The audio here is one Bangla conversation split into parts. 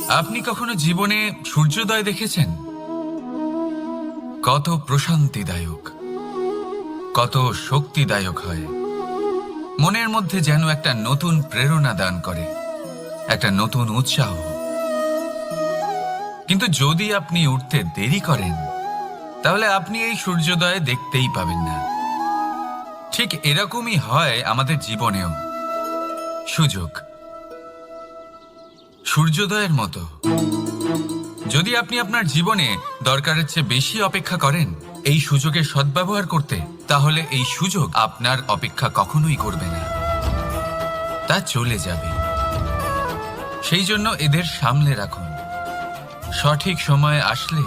আপনি কখনো জীবনে সূর্যোদয় দেখেছেন? কত প্রশান্তিদায়ক, কত শক্তিদায়ক হয়। মনের মধ্যে যেন একটা নতুন প্রেরণা দান করে, একটা নতুন উৎসাহ। কিন্তু যদি আপনি উঠতে দেরি করেন, তাহলে আপনি এই সূর্যোদয় দেখতেই পাবেন না। ঠিক এরকমই হয় আমাদের জীবনেও। সুযোগ সূর্যোদয়ের মতো। যদি আপনি আপনার জীবনে দরকারের চেয়ে বেশি অপেক্ষা করেন এই সুযোগের সদ্ব্যবহার করতে, তাহলে এই সুযোগ আপনার অপেক্ষা কখনোই করবে না, তা চলে যাবে। সেই জন্য এদের সামলে রাখুন। সঠিক সময় আসলে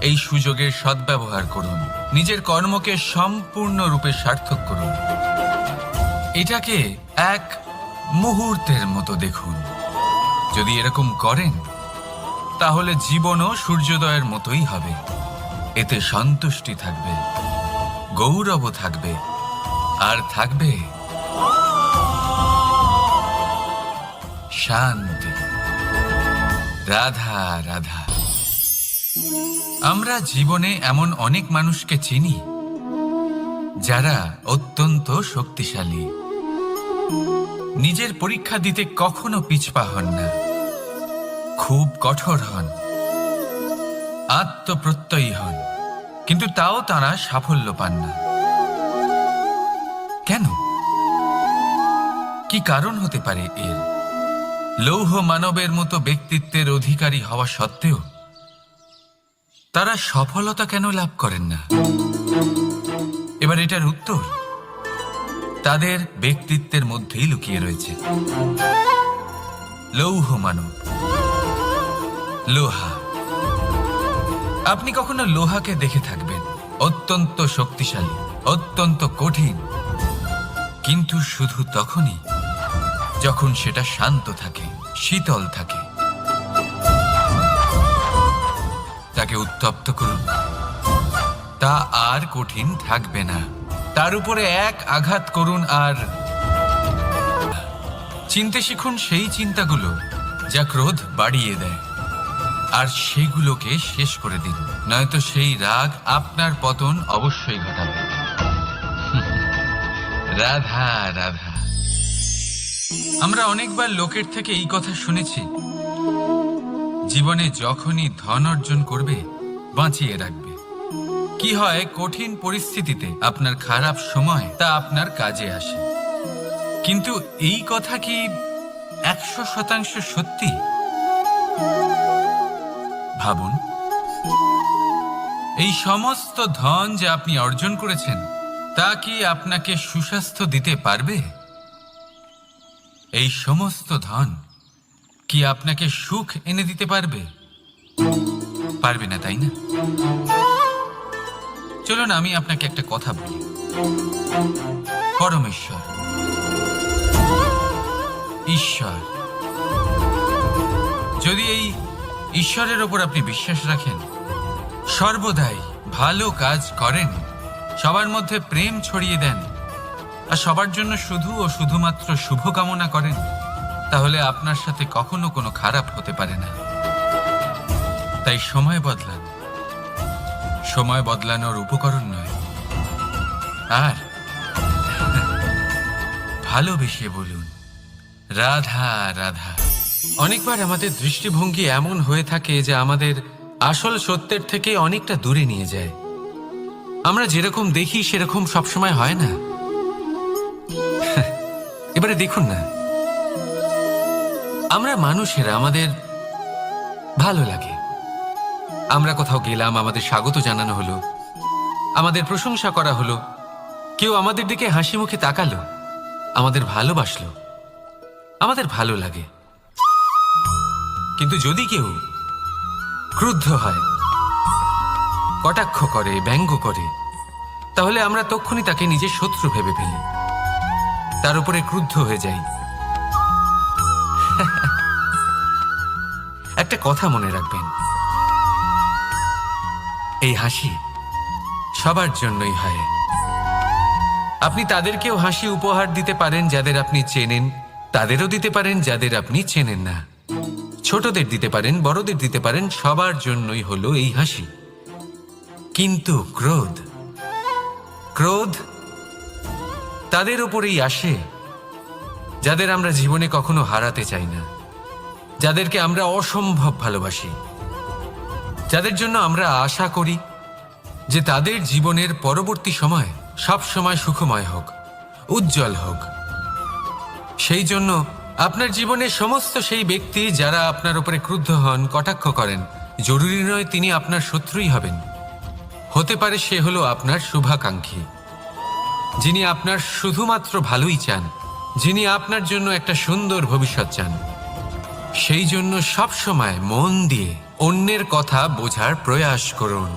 এই সুযোগের সদ্ব্যবহার করুন, নিজের কর্মকে সম্পূর্ণরূপে সার্থক করুন। এটাকে এক মুহূর্তের মতো দেখুন। যদি এরকম করেন, তাহলে জীবনও সূর্যোদয়ের মতোই হবে। এতে সন্তুষ্টি থাকবে, গৌরবও থাকবে, আর থাকবে শান্তি। রাধা রাধা। আমরা জীবনে এমন অনেক মানুষকে চিনি যারা অত্যন্ত শক্তিশালী, নিজের পরীক্ষা দিতে কখনো পিছপা হন না, খুব কঠোর হন, আত্মপ্রত্যয়ী হন, কিন্তু তাও তারা সাফল্য পান না। কেন? কি কারণ হতে পারে এর? লৌহ মানবের মতো ব্যক্তিত্বের অধিকারী হওয়া সত্ত্বেও তারা সফলতা কেন লাভ করেন না? এবার এটার উত্তর তাদের ব্যক্তিত্বের মধ্যেই লুকিয়ে রয়েছে। লৌহ মানব, লোহা। আপনি কখনো লোহাকে দেখে থাকবেন, অত্যন্ত শক্তিশালী, অত্যন্ত কঠিন, কিন্তু শুধু তখনই যখন সেটা শান্ত থাকে, শীতল থাকে। তাকে উত্তপ্ত করুন, তা আর কঠিন থাকবে না। তার উপরে এক আঘাত করুন আর চিনতে শিখুন সেই চিন্তাগুলো যা ক্রোধ বাড়িয়ে দেয়, আর সেগুলোকে শেষ করে দিন, নয়তো সেই রাগ আপনার পতন অবশ্যই ঘটাবে। রাধা রাধা। আমরা অনেকবার লোকের থেকে এই কথা শুনেছি, জীবনে যখনই ধন অর্জন করবে বাঁচিয়ে রাখবে। কি হয়, কঠিন পরিস্থিতিতে আপনার খারাপ সময় তা আপনার কাজে আসে। কিন্তু এই কথা কি 100% সত্যি? ভাবুন, এই সমস্ত ধন যে আপনি অর্জন করেছেন, তা কি আপনাকে সুস্বাস্থ্য দিতে পারবে? এই সমস্ত ধন কি আপনাকে সুখ এনে দিতে পারবে? পারবে না, তাই না? চলুন আমি আপনাকে একটা কথা বলি। পরমেশ্বর, ঈশ্বর, যদি এই ঈশ্বরের ওপর আপনি বিশ্বাস রাখেন, সর্বদাই ভালো কাজ করেন, সবার মধ্যে প্রেম ছড়িয়ে দেন, আর সবার জন্য শুধু ও শুধুমাত্র শুভকামনা করেন, তাহলে আপনার সাথে কখনো কোনো খারাপ হতে পারে না। তাই সময় বদলান, সময় বদলানোর উপকরণ নয়। আর ভালোবেসে বলুন রাধা রাধা। অনেকবার আমাদের দৃষ্টিভঙ্গি এমন হয়ে থাকে যে আমাদের আসল সত্যের থেকে অনেকটা দূরে নিয়ে যায়। আমরা যেরকম দেখি সেরকম সবসময় হয় না। এবারে দেখুন না, আমরা মানুষেরা, আমাদের ভালো লাগে, আমরা কোথাও গেলাম, আমাদের স্বাগত জানানো হলো, আমাদের প্রশংসা করা হলো, কেউ আমাদের দিকে হাসি মুখে তাকালো, আমাদের ভালোবাসলো, আমাদের ভালো লাগে। কিন্তু যদি কেউ ক্রুদ্ধ হয়, কটাক্ষ করে, ব্যঙ্গ করে, তাহলে আমরা তক্ষুনি তাকে নিজের শত্রু ভেবে ফেলি, তার উপরে ক্রুদ্ধ হয়ে যাই। একটা কথা মনে রাখবেন, এই হাসি সবার জন্যই হয়। আপনি তাদেরকেও হাসি উপহার দিতে পারেন যাদের আপনি চেনেন, তাদেরও দিতে পারেন যাদের আপনি চেনেন না। ছোটদের দিতে পারেন, বড়দের দিতে পারেন, সবার জন্যই হলো এই হাসি। কিন্তু ক্রোধ, ক্রোধ তাদের উপরেই আসে যাদের আমরা জীবনে কখনো হারাতে চাই না, যাদেরকে আমরা অসম্ভব ভালোবাসি, যাদের জন্য আমরা আশা করি যে তাদের জীবনের পরবর্তী সময় সব সময় সুখময় হোক, উজ্জ্বল হোক। সেই জন্য আপনার জীবনের সমস্ত সেই ব্যক্তি যারা আপনার উপরে ক্রুদ্ধ হন, কটাক্ষ করেন, জরুরি নয় তিনি আপনার শত্রুই হবেন। হতে পারে সে হলো আপনার শুভাকাঙ্ক্ষী, যিনি আপনার শুধুমাত্র ভালোই চান, যিনি আপনার জন্য একটা সুন্দর ভবিষ্যৎ চান। সেই জন্য সব সময় মন দিয়ে অন্যের কথা বোঝার প্রয়াস করুন।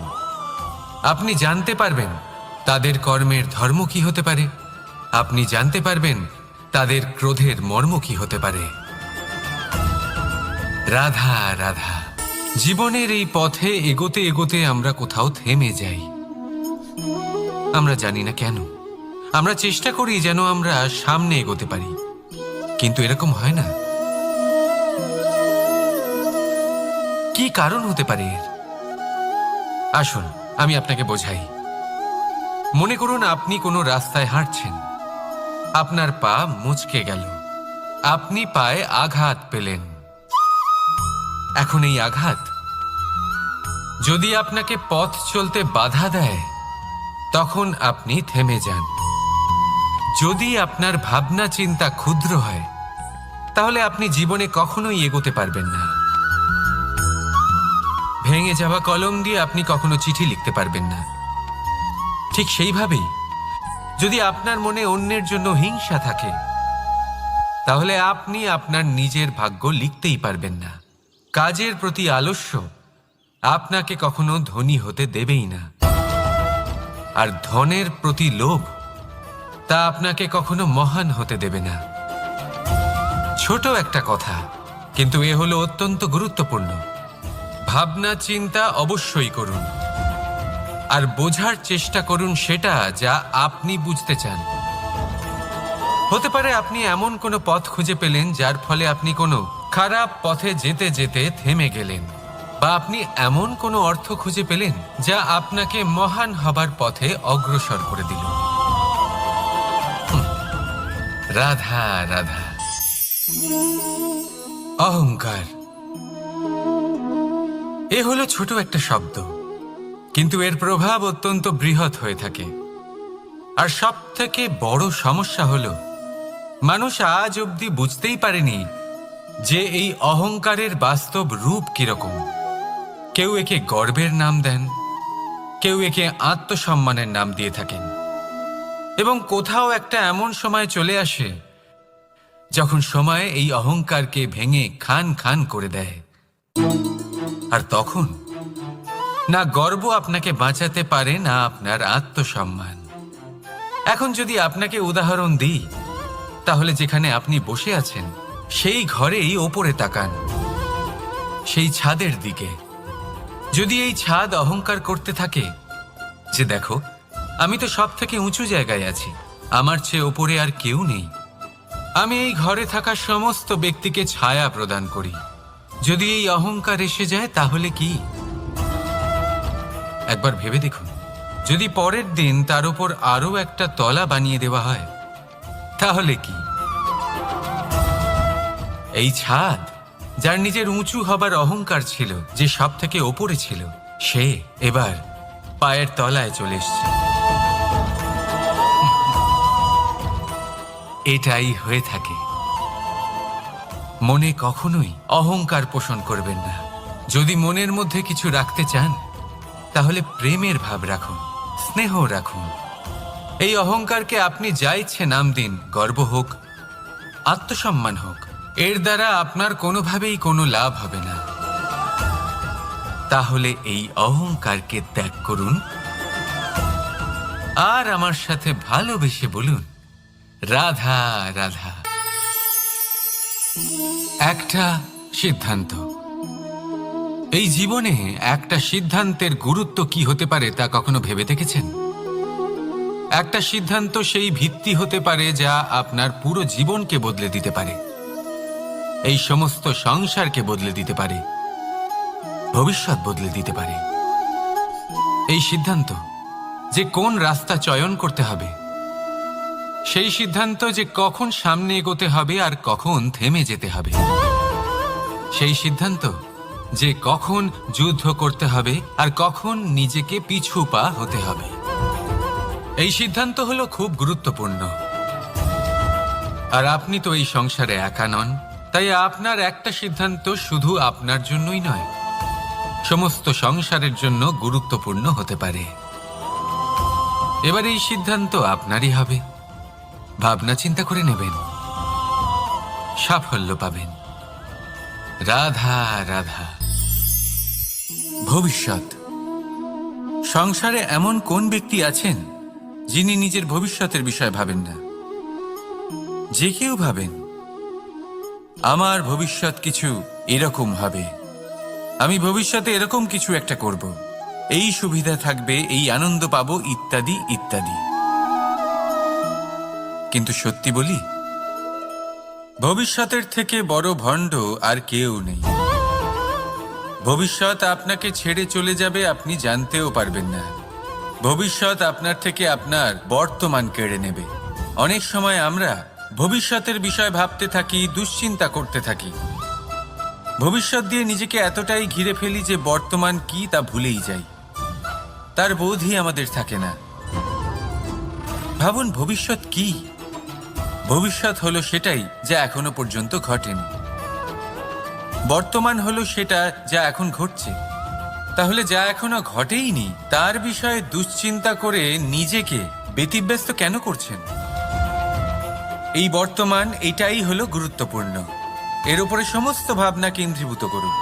আপনি জানতে পারবেন তাদের কর্মের ধর্ম কি হতে পারে, আপনি জানতে পারবেন তাদের ক্রোধের মর্ম কি হতে পারে। রাধা রাধা। জীবনের এই পথে এগোতে এগোতে আমরা কোথাও থেমে যাই, আমরা জানি না কেন। আমরা চেষ্টা করি যেন আমরা সামনে এগোতে পারি, কিন্তু এরকম হয় না। কি কারণ হতে পারে এর? আসুন আমি আপনাকে বোঝাই। মনে করুন আপনি কোনো রাস্তায় হাঁটছেন, আপনার পা মুচকে গেল, আপনি পায়ে আঘাত পেলেন। এখন এই আঘাত যদি আপনাকে পথ চলতে বাধা দেয়, তখন আপনি থেমে যান। যদি আপনার ভাবনা চিন্তা ক্ষুদ্র হয়, তাহলে আপনি জীবনে কখনোই এগোতে পারবেন না। ভেঙে যাওয়া কলম দিয়ে আপনি কখনো চিঠি লিখতে পারবেন না। ঠিক সেইভাবেই যদি আপনার মনে অন্যের জন্য হিংসা থাকে, তাহলে আপনি আপনার নিজের ভাগ্য লিখতেই পারবেন না। কাজের প্রতি আলস্য আপনাকে কখনো ধনী হতে দেবেই না, আর ধনের প্রতি লোভ তা আপনাকে কখনো মহান হতে দেবে না। ছোট একটা কথা, কিন্তু এ হলো অত্যন্ত গুরুত্বপূর্ণ। ভাবনা চিন্তা অবশ্যই করুন, আর বোঝার চেষ্টা করুন সেটা যা আপনি বুঝতে চান। হতে পারে আপনি এমন কোনো পথ খুঁজে পেলেন যার ফলে আপনি কোনো খারাপ পথে যেতে যেতে থেমে গেলেন, বা আপনি এমন কোনো অর্থ খুঁজে পেলেন যা আপনাকে মহান হবার পথে অগ্রসর করে দিল। রাধা রাধা। অহংকার এ হলো ছোট একটা শব্দ, কিন্তু এর প্রভাব অত্যন্ত বৃহৎ হয়ে থাকে। আর সব থেকে বড় সমস্যা হলো মানুষ আজ অবধি বুঝতেই পারেনি যে এই অহংকারের বাস্তব রূপ কিরকম। কেউ একে গর্বের নাম দেন, কেউ একে আত্মসম্মানের নাম দিয়ে থাকেন, এবং কোথাও একটা এমন সময় চলে আসে যখন সময় এই অহংকারকে ভেঙে খান খান করে দেয়। আর তখন না গর্ব আপনাকে বাঁচাতে পারে, না আপনার আত্মসম্মান। এখন যদি আপনাকে উদাহরণ দিই, তাহলে যেখানে আপনি বসে আছেন সেই ঘরেই ওপরে তাকান, সেই ছাদের দিকে। যদি এই ছাদ অহংকার করতে থাকে যে দেখো আমি তো সব থেকে উঁচু জায়গায় আছি, আমার চেয়ে ওপরে আর কেউ নেই, আমি এই ঘরে থাকা সমস্ত ব্যক্তিকে ছায়া প্রদান করি, যদি এই অহংকার এসে যায় তাহলে কি? একবার ভেবে দেখুন, যদি পরের দিন তার উপর আরো একটা তলা বানিয়ে দেওয়া হয় তাহলে কি? এই ছাদ যার নিজের উঁচু হবার অহংকার ছিল, যে সব থেকে ওপরে ছিল, সে এবার পায়ের তলায় চলে এসছে। এটাই হয়ে থাকে। মনে কখনোই অহংকার পোষণ করবেন না। যদি মনের মধ্যে কিছু রাখতে চান, তাহলে প্রেমের ভাব রাখুন, স্নেহ রাখুন। এই অহংকারকে আপনি যা ইচ্ছে নাম দিন, গর্ব হোক, আত্মসম্মান হোক, এর দ্বারা আপনার কোনোভাবেই কোনো লাভ হবে না। তাহলে এই অহংকারকে ত্যাগ করুন, আর আমার সাথে ভালোবেসে বলুন রাধা রাধা। একটা সিদ্ধান্ত। এই জীবনে একটা সিদ্ধান্তের গুরুত্ব কি হতে পারে তা কখনো ভেবে দেখেছেন? একটা সিদ্ধান্ত সেই ভিত্তি হতে পারে যা আপনার পুরো জীবনকে বদলে দিতে পারে। এই সমস্ত সংসারকে বদলে দিতে পারে, ভবিষ্যৎ বদলে দিতে পারে। এই সিদ্ধান্ত যে কোন রাস্তা চয়ন করতে হবে, সেই সিদ্ধান্ত যে কখন সামনে এগোতে হবে আর কখন থেমে যেতে হবে, সেই সিদ্ধান্ত যে কখন যুদ্ধ করতে হবে আর কখন নিজেকে পিছু পা হতে হবে, এই সিদ্ধান্ত হলো খুব গুরুত্বপূর্ণ। আর আপনি তো এই সংসারে একা নন, তাই আপনার একটা সিদ্ধান্ত শুধু আপনার জন্যই নয়, সমস্ত সংসারের জন্য গুরুত্বপূর্ণ হতে পারে। এবার এই সিদ্ধান্ত আপনারই হবে। ভাবনা চিন্তা করে নেবেন, সাফল্য পাবেন। রাধা রাধা। ভবিষ্যৎ। সংসারে এমন কোন ব্যক্তি আছেন যিনি নিজের ভবিষ্যতের বিষয়ে ভাবেন না? যে কেউ ভাবেন আমার ভবিষ্যৎ কিছু এরকম হবে, আমি ভবিষ্যতে এরকম কিছু একটা করব, এই সুবিধা থাকবে, এই আনন্দ পাবো, ইত্যাদি ইত্যাদি। কিন্তু সত্যি বলি, ভবিষ্যতের থেকে বড় ভণ্ড আর কেউ নেই। ভবিষ্যৎ আপনাকে ছেড়ে চলে যাবে, আপনি জানতেও পারবেন না। ভবিষ্যৎ আপনার থেকে আপনার বর্তমান কেড়ে নেবে। অনেক সময় আমরা ভবিষ্যতের বিষয় ভাবতে থাকি, দুশ্চিন্তা করতে থাকি, ভবিষ্যৎ দিয়ে নিজেকে এতটাই ঘিরে ফেলি যে বর্তমান কি তা ভুলেই যাই, তার বোধই আমাদের থাকে না। ভাবুন, ভবিষ্যৎ কি? ভবিষ্যৎ হলো সেটাই যা এখনো পর্যন্ত ঘটেনি। বর্তমান হলো সেটা যা এখন ঘটছে। তাহলে যা এখনো ঘটেইনি তার বিষয়ে দুশ্চিন্তা করে নিজেকে ব্যতিব্যস্ত কেন করছেন? এই বর্তমান, এটাই হলো গুরুত্বপূর্ণ। এর উপরে সমস্ত ভাবনা কেন্দ্রীভূত করুন।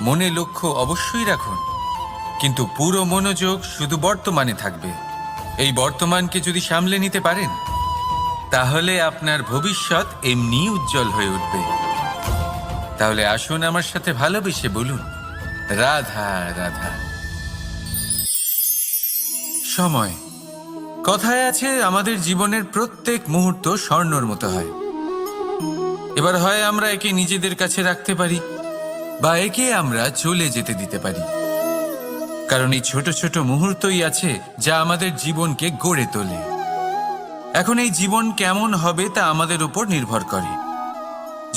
মনে লক্ষ্য অবশ্যই রাখুন, কিন্তু পুরো মনোযোগ শুধু বর্তমানে থাকবে। এই বর্তমানকে যদি সামলে নিতে পারেন, তাহলে আপনার ভবিষ্যৎ এমনি উজ্জ্বল হয়ে উঠবে। তাহলে আসুন আমার সাথে ভালোবেসে বলুন, রাধা রাধা। সময়। কথায় আছে, আমাদের জীবনের প্রত্যেক মুহূর্ত স্বর্ণর মতো হয়। এবার হয় আমরা একে নিজেদের কাছে রাখতে পারি, বা একে আমরা চলে যেতে দিতে পারি। কারণ এই ছোট ছোট মুহূর্তই আছে যা আমাদের জীবনকে গড়ে তোলে। এখন এই জীবন কেমন হবে তা আমাদের উপর নির্ভর করে।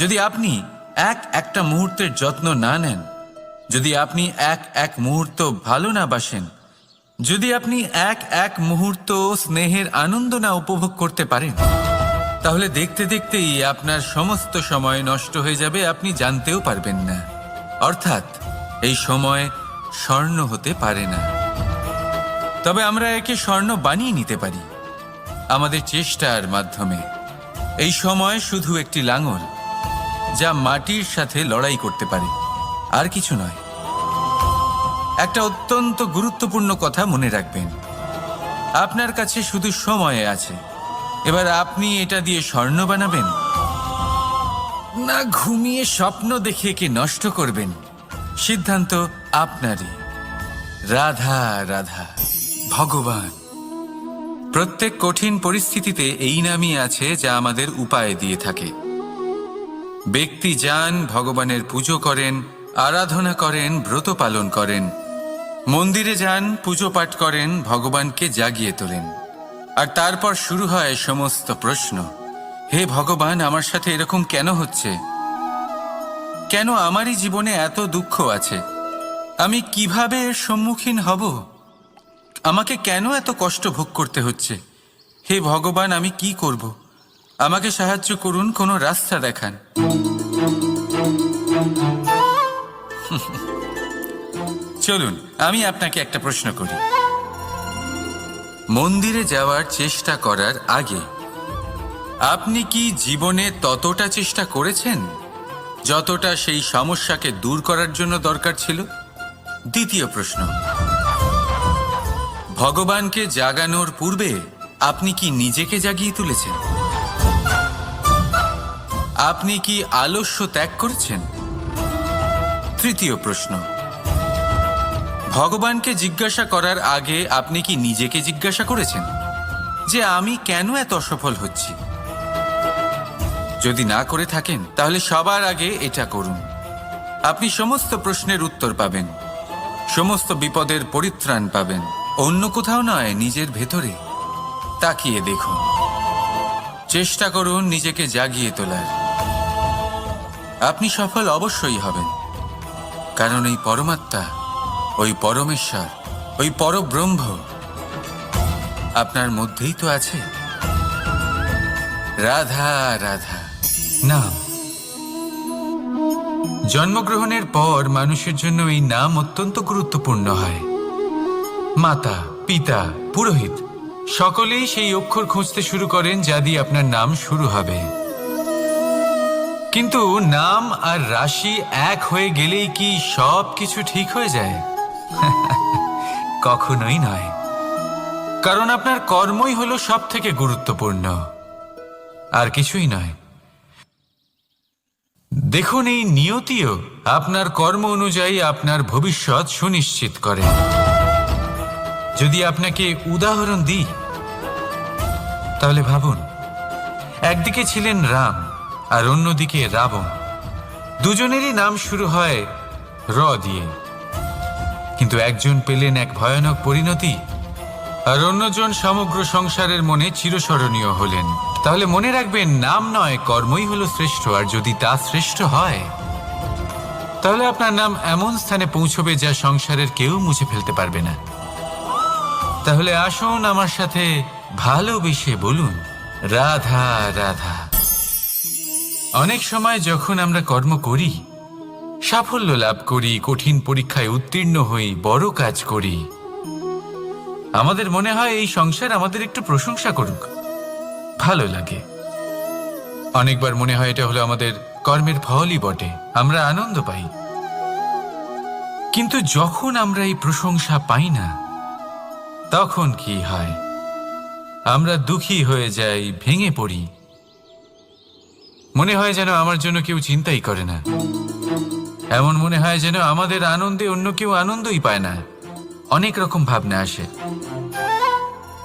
যদি আপনি একটা মুহূর্তের যত্ন না নেন, যদি আপনি এক মুহূর্ত ভালো না বাসেন, যদি আপনি এক মুহূর্ত স্নেহের আনন্দ না উপভোগ করতে পারেন, তাহলে দেখতে দেখতেই আপনার সমস্ত সময় নষ্ট হয়ে যাবে, আপনি জানতেও পারবেন না। অর্থাৎ এই সময় স্বর্ণ হতে পারে না। তবে আমরা একে স্বর্ণ বানিয়ে নিতে পারি আমাদের চেষ্টার মাধ্যমে। এই সময় শুধু একটি লাঙল যা মাটির সাথে লড়াই করতে পারে, আর কিছু নয়। একটা অত্যন্ত গুরুত্বপূর্ণ কথা মনে রাখবেন, আপনার কাছে শুধু সময় আছে। এবার আপনি এটা দিয়ে স্বর্ণ বানাবেন, না ঘুমিয়ে স্বপ্ন দেখে একে নষ্ট করবেন, সিদ্ধান্ত আপনারই। রাধা রাধা। ভগবান। প্রত্যেক কঠিন পরিস্থিতিতে এই নামই আছে যা আমাদের উপায় দিয়ে থাকে। ব্যক্তি যান, ভগবানের পুজো করেন, আরাধনা করেন, ব্রত পালন করেন, মন্দিরে যান, পুজো পাঠ করেন, ভগবানকে জাগিয়ে তোলেন। আর তারপর শুরু হয় সমস্ত প্রশ্ন। হে ভগবান, আমার সাথে এরকম কেন হচ্ছে? কেন আমারই জীবনে এত দুঃখ আছে? আমি কিভাবে এর সম্মুখীন হব? আমাকে কেন এত কষ্ট ভোগ করতে হচ্ছে? হে ভগবান, আমি কি করব? আমাকে সাহায্য করুন, কোনো রাস্তা দেখান। চলুন আমি আপনাকে একটা প্রশ্ন করি। মন্দিরে যাওয়ার চেষ্টা করার আগে আপনি কি জীবনে ততটা চেষ্টা করেছেন যতটা সেই সমস্যাকে দূর করার জন্য দরকার ছিল? দ্বিতীয় প্রশ্ন, ভগবানকে জাগানোর পূর্বে আপনি কি নিজেকে জাগিয়ে তুলেছেন? আপনি কি আলস্য ত্যাগ করেছেন? তৃতীয় প্রশ্ন, ভগবানকে জিজ্ঞাসা করার আগে আপনি কি নিজেকে জিজ্ঞাসা করেছেন যে আমি কেন এত অসফল হচ্ছি? যদি না করে থাকেন তাহলে সবার আগে এটা করুন। আপনি সমস্ত প্রশ্নের উত্তর পাবেন, সমস্ত বিপদের পরিত্রাণ পাবেন। অন্য কোথাও নয়, নিজের ভেতরে তাকিয়ে দেখুন। চেষ্টা করুন নিজেকে জাগিয়ে তোলার। আপনি সফল অবশ্যই হবেন, কারণ এই পরমাত্মা, ওই পরমেশ্বর, ওই পরব্রহ্ম আপনার মধ্যেই তো আছে। রাধা রাধা নাম। জন্মগ্রহণের পর মানুষের জন্য এই নাম অত্যন্ত গুরুত্বপূর্ণ হয়। মাতা, পিতা, পুরোহিত সকলেই সেই অক্ষর খুঁজতে শুরু করেন যা দিয়ে আপনার নাম শুরু হবে। কিন্তু নাম আর রাশি এক হয়ে গেলেই কি সব কিছু ঠিক হয়ে যায়? কখনোই নয়, কারণ আপনার কর্মই হলো সব থেকে গুরুত্বপূর্ণ, আর কিছুই নয়। দেখুন, এই নিয়তিও আপনার কর্ম অনুযায়ী আপনার ভবিষ্যৎ সুনিশ্চিত করে। যদি আপনাকে উদাহরণ দিই তাহলে ভাবুন, একদিকে ছিলেন রাম আর অন্যদিকে রাবণ। দুজনেরই নাম শুরু হয় র দিয়ে, কিন্তু একজন পেলেন এক ভয়ানক পরিণতি আর অন্যজন সমগ্র সংসারের মনে চিরস্মরণীয় হলেন। তাহলে মনে রাখবেন, নাম নয়, কর্মই হলো শ্রেষ্ঠ। আর যদি তা শ্রেষ্ঠ হয় তাহলে আপনার নাম এমন স্থানে পৌঁছবে যা সংসারের কেউ মুছে ফেলতে পারবে না। তাহলে আসুন আমার সাথে ভালোবেসে বলুন, রাধা রাধা। অনেক সময় যখন আমরা কর্ম করি, সাফল্য লাভ করি, কঠিন পরীক্ষায় উত্তীর্ণ হই, বড় কাজ করি, আমাদের মনে হয় এই সংসার আমাদের একটু প্রশংসা করুক, ভালো লাগে। অনেকবার মনে হয় এটা হলো আমাদের কর্মের ফলই বটে, আমরা আনন্দ পাই। কিন্তু যখন আমরা এই প্রশংসা পাই না, তখন কি হয়? আমরা দুঃখী হয়ে যাই, ভেঙে পড়ি। মনে হয় যেন আমার জন্য কেউ চিন্তাই করে না। এমন মনে হয় যেন আমাদের আনন্দে অন্য কেউ আনন্দই পায় না। অনেক রকম ভাবনা আসে।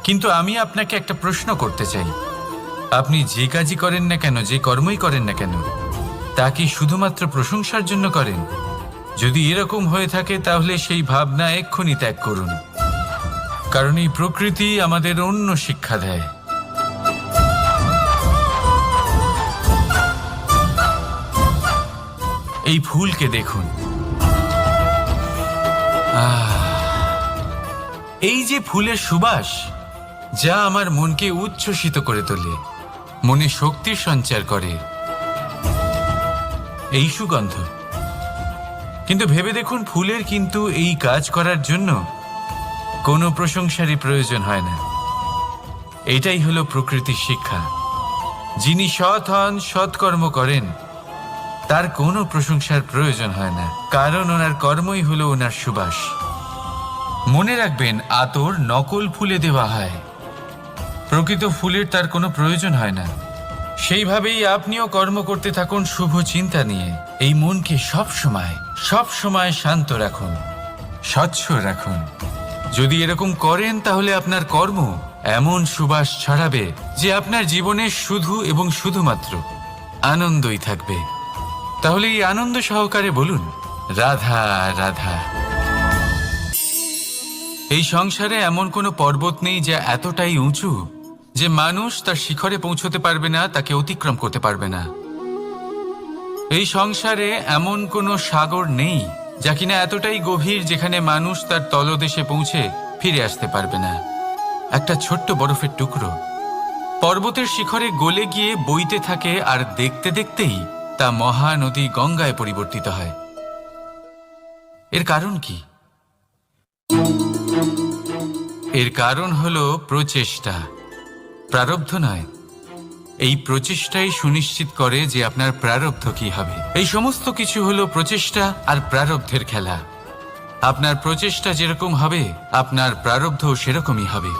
কিন্তু আমি আপনাকে একটা প্রশ্ন করতে চাই, আপনি যে কাজই করেন না কেন, যে কর্মই করেন না কেন, তা কি শুধুমাত্র প্রশংসার জন্য করেন? যদি এরকম হয়ে থাকে তাহলে সেই ভাবনা এক্ষুনি ত্যাগ করুন, কারণ এই প্রকৃতি আমাদের অন্য শিক্ষা দেয়। এই ফুলকে দেখুন, এই যে ফুলের সুবাস, যা আমার মনকে উচ্ছ্বসিত করে তোলে, মনে শক্তির সঞ্চার করে, এই সুগন্ধ। কিন্তু ভেবে দেখুন, ফুলের কিন্তু এই কাজ করার জন্য কোনো প্রশংসারই প্রয়োজন হয় না। এটাই হলো প্রকৃতির শিক্ষা। যিনি সৎ হন, সৎকর্ম করেন, তার কোনো প্রশংসার প্রয়োজন হয় না, কারণ ওনার কর্মই হলো ওনার সুবাস। মনে রাখবেন, আতর নকল ফুলে দেওয়া হয়, প্রকৃত ফুলের তার কোনো প্রয়োজন হয় না। সেইভাবেই আপনিও কর্ম করতে থাকুন শুভ চিন্তা নিয়ে। এই মনকে সব সময় শান্ত রাখুন, স্বচ্ছ রাখুন। যদি এরকম করেন তাহলে আপনার কর্ম এমন সুবাস ছড়াবে যে আপনার জীবনে শুধু এবং শুধুমাত্র আনন্দই থাকবে। তাহলে এই আনন্দ সহকারে বলুন, রাধা রাধা। এই সংসারে এমন কোনো পর্বত নেই যা এতটাই উঁচু যে মানুষ তার শিখরে পৌঁছতে পারবে না, তাকে অতিক্রম করতে পারবে না। এই সংসারে এমন কোনো সাগর নেই যা কিনা এতটাই গভীর যেখানে মানুষ তার তলদেশে পৌঁছে ফিরে আসতে পারবে না। একটা ছোট্ট বরফের টুকরো পর্বতের শিখরে গলে গিয়ে বইতে থাকে, আর দেখতে দেখতেই তা মহানদী গঙ্গায় পরিবর্তিত হয়। এর কারণ কি? এর কারণ হলো প্রচেষ্টা, প্রারব্ধ নয়। এই প্রচেষ্টাই সুনিশ্চিত করে যে আপনার প্রারব্ধ কি হবে। এই সমস্ত কিছু হলো প্রচেষ্টা আর প্রারব্ধের খেলা। আপনার প্রচেষ্টা যেরকম হবে, আপনার প্রারব্ধ সেরকমই হবে।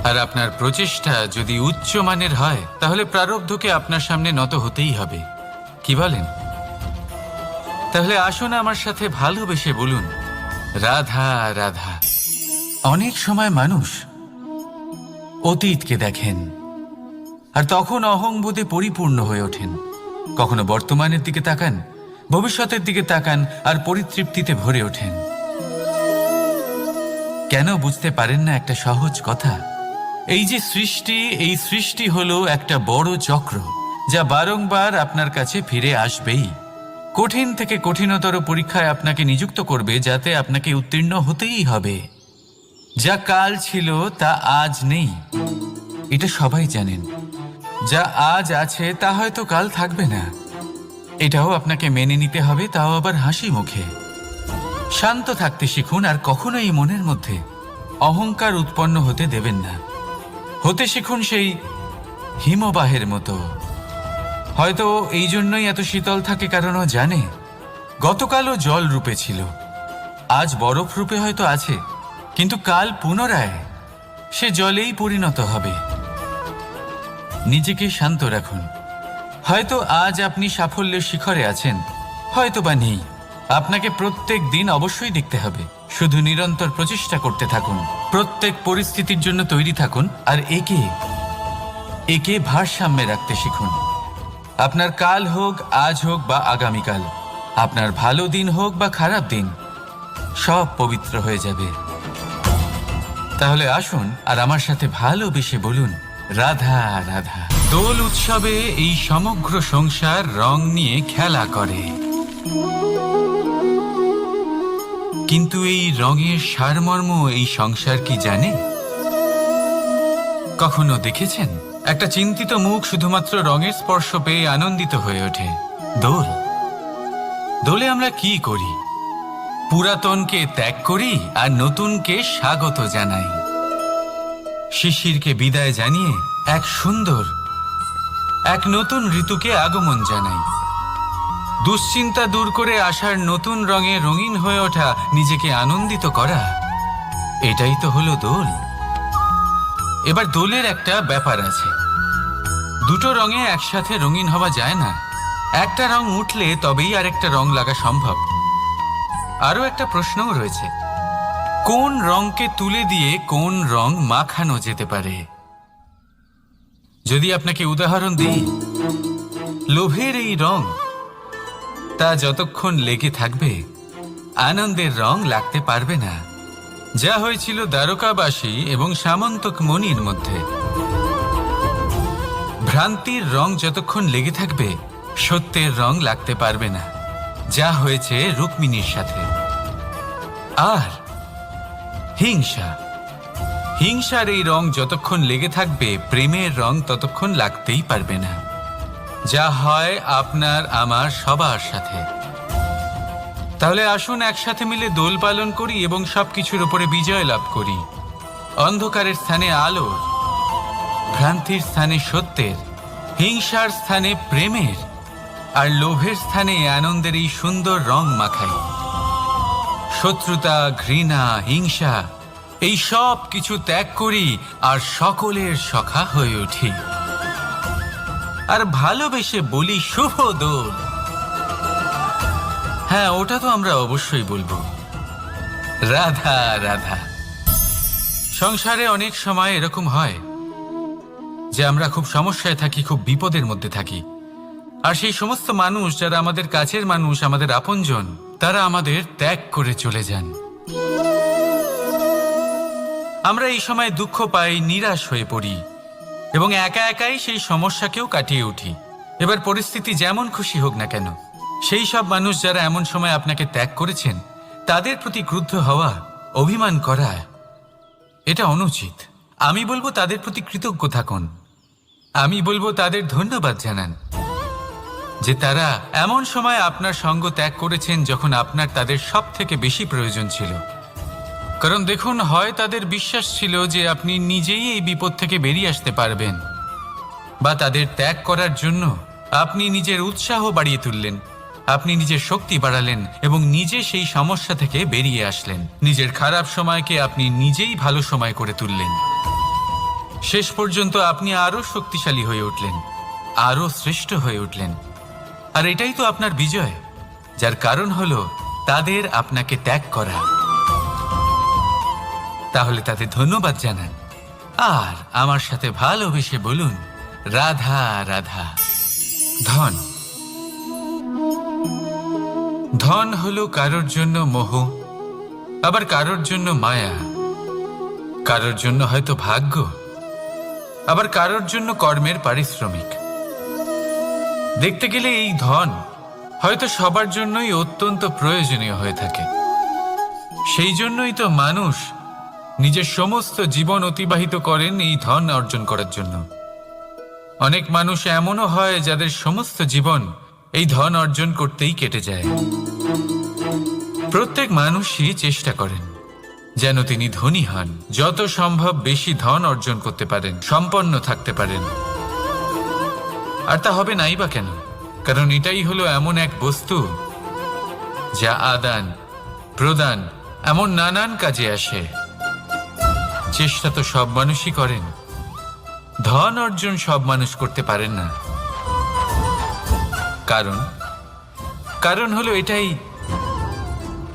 আর আপনার প্রচেষ্টা যদি উচ্চ মানের হয়, তাহলে প্রারব্ধকে আপনার সামনে নত হতেই হবে। কি বলেন? তাহলে আসুন আমার সাথে ভালোবেসে বলুন, রাধা রাধা। অনেক সময় মানুষ অতীতকে দেখেন, আর তখন অহংবোধে পরিপূর্ণ হয়ে ওঠেন। কখনো বর্তমানের দিকে তাকান, ভবিষ্যতের দিকে তাকান আর পরিতৃপ্তিতে ভরে ওঠেন। কেন বুঝতে পারেন না একটা সহজ কথা? এই যে সৃষ্টি, এই সৃষ্টি হলো একটা বড় চক্র, যা বারংবার আপনার কাছে ফিরে আসবেই। কঠিন থেকে কঠিনতর পরীক্ষায় আপনাকে নিযুক্ত করবে, যাতে আপনাকে উত্তীর্ণ হতেই হবে। যা কাল ছিল তা আজ নেই, এটা সবাই জানেন। যা আজ আছে তা হয়তো কাল থাকবে না, এটাও আপনাকে মেনে নিতে হবে, তাও আবার হাসি মুখে। শান্ত থাকতে শিখুন আর কখনোই মনের মধ্যে অহংকার উৎপন্ন হতে দেবেন না। হতে শিখুন সেই হিমবাহের মতো। হয়তো এই জন্যই এত শীতল থাকে, কারণ ও জানে গতকালও জল রূপে ছিল, আজ বরফ রূপে হয়তো আছে, কিন্তু কাল পুনরায় সে জলেই পরিণত হবে। নিজেকে শান্ত রাখুন। হয়তো আজ আপনি সাফল্যের শিখরে আছেন, হয়তো বা নেই। আপনাকে প্রত্যেক দিন অবশ্যই দেখতে হবে। শুধু নিরন্তর প্রচেষ্টা করতে থাকুন, প্রত্যেক পরিস্থিতির জন্য তৈরি থাকুন, আর একে ভারসাম্যে রাখতে শিখুন। আপনার কাল হোক, আজ হোক বা আগামীকাল, আপনার ভালো দিন হোক বা খারাপ দিন, সব পবিত্র হয়ে যাবে। তাহলে আসুন আর আমার সাথে ভালোবেসে বলুন, রাধা রাধা। দোল উৎসবে এই সমগ্র সংসার রং নিয়ে খেলা করে, কিন্তু এই রঙের সারমর্ম এই সংসার কি জানে? কখনো দেখেছেন একটা চিন্তিত মুখ শুধুমাত্র রঙের স্পর্শ পেয়ে আনন্দিত হয়ে ওঠে? দোলে আমরা কি করি? পুরাতনকে ত্যাগ করি আর নতুনকে স্বাগত জানাই। শিশিরকে বিদায় জানিয়ে এক নতুন ঋতুকে আগমন জানাই। দুশ্চিন্তা দূর করে আসার নতুন রঙে রঙিন হয়ে ওঠা, নিজেকে আনন্দিত করা, এটাই তো হলো দোল। এবার দোলের একটা ব্যাপার আছে, দুটো রঙে একসাথে রঙিন হওয়া যায় না। একটা রং উঠলে তবেই আরেকটা রং লাগা সম্ভব। আরও একটা প্রশ্নও রয়েছে, কোন রংকে তুলে দিয়ে কোন রং মাখানো যেতে পারে? যদি আপনাকে উদাহরণ দিই, লোভের এই রং, তা যতক্ষণ লেগে থাকবে আনন্দের রং লাগতে পারবে না। যা হয়েছিল দ্বারকাবাসী এবং সামন্তক মণির মধ্যে। ভ্রান্তির রং যতক্ষণ লেগে থাকবে সত্যের রং লাগতে পারবে না, যা হয়েছে রুক্মিণীর সাথে। আর হিংসার এই রং যতক্ষণ লেগে থাকবে প্রেমের রং ততক্ষণ লাগতেই পারবে না, যা হয় আপনার আমার সবার সাথে। তাহলে আসুন একসাথে মিলে দোল পালন করি এবং সবকিছুর উপরে বিজয় লাভ করি। অন্ধকারের স্থানে আলোর, ভ্রান্তির স্থানে সত্যের, হিংসার স্থানে প্রেমের, আর লোভের স্থানে আনন্দের এই সুন্দর রং মাখাই। শত্রুতা, ঘৃণা, হিংসা, এই সব কিছু ত্যাগ করি আর সকলের সখা হয়ে উঠি। আর ভালোবেসে বলি, শুভ দোল। হ্যাঁ, ওটা তো আমরা অবশ্যই বলবো, রাধা রাধা। সংসারে অনেক সময় এরকম হয় যে আমরা খুব সমস্যায় থাকি, খুব বিপদের মধ্যে থাকি। আর সেই সমস্ত মানুষ যারা আমাদের কাছের মানুষ, আমাদের আপনজন, তারা আমাদের ত্যাগ করে চলে যান। আমরা এই সময় দুঃখ পাই, নিরাশ হয়ে পড়ি এবং একা একাই সেই সমস্যাকেও কাটিয়ে উঠি। এবার পরিস্থিতি যেমন খুশি হোক না কেন, সেই সব মানুষ যারা এমন সময় আপনাকে ত্যাগ করেছেন, তাদের প্রতি ক্রুদ্ধ হওয়া, অভিমান করা, এটা অনুচিত। আমি বলবো তাদের প্রতি কৃতজ্ঞ থাকুন। আমি বলবো তাদের ধন্যবাদ জানান যে তারা এমন সময় আপনার সঙ্গ ত্যাগ করেছেন যখন আপনার তাদের সব থেকে বেশি প্রয়োজন ছিল। কারণ দেখুন, হয় তাদের বিশ্বাস ছিল যে আপনি নিজেই এই বিপদ থেকে বেরিয়ে আসতে পারবেন, বা তাদের ত্যাগ করার জন্য আপনি নিজের উৎসাহ বাড়িয়ে তুললেন, আপনি নিজের শক্তি বাড়ালেন এবং নিজে সেই সমস্যা থেকে বেরিয়ে আসলেন। নিজের খারাপ সময়কে আপনি নিজেই ভালো সময় করে তুললেন। শেষ পর্যন্ত আপনি আরো শক্তিশালী হয়ে উঠলেন, আরো শ্রেষ্ঠ হয়ে উঠলেন। আর এটাই তো আপনার বিজয়, যার কারণ হলো তাদের আপনাকে ত্যাগ করা। তাহলে তাদের ধন্যবাদ জানান আর আমার সাথে ভালোবেসে বলুন, রাধা রাধা। ধন, ধন হলো কারোর জন্য মোহ, আবার কারোর জন্য মায়া, কারোর জন্য হয়তো ভাগ্য, আবার কারোর জন্য কর্মের পারিশ্রমিক। দেখতে গেলে এই ধন হয়তো সবার জন্যই অত্যন্ত প্রয়োজনীয় হয়ে থাকে। সেই জন্যই তো মানুষ নিজের সমস্ত জীবন অতিবাহিত করেন এই ধন অর্জন করার জন্য। অনেক মানুষ এমনও হয় যাদের সমস্ত জীবন এই ধন অর্জন করতেই কেটে যায়। প্রত্যেক মানুষই চেষ্টা করেন যেন তিনি ধনী হন, যত সম্ভব বেশি ধন অর্জন করতে পারেন, সম্পন্ন থাকতে পারেন। আর তা হবে নাই বা কেন? কারণ এটাই হলো এমন এক বস্তু যা আদান প্রদান এমন নানান কাজে আসে। চেষ্টা তো সব মানুষই করেন, ধন অর্জন সব মানুষ করতে পারেন না। কারণ হলো এটাই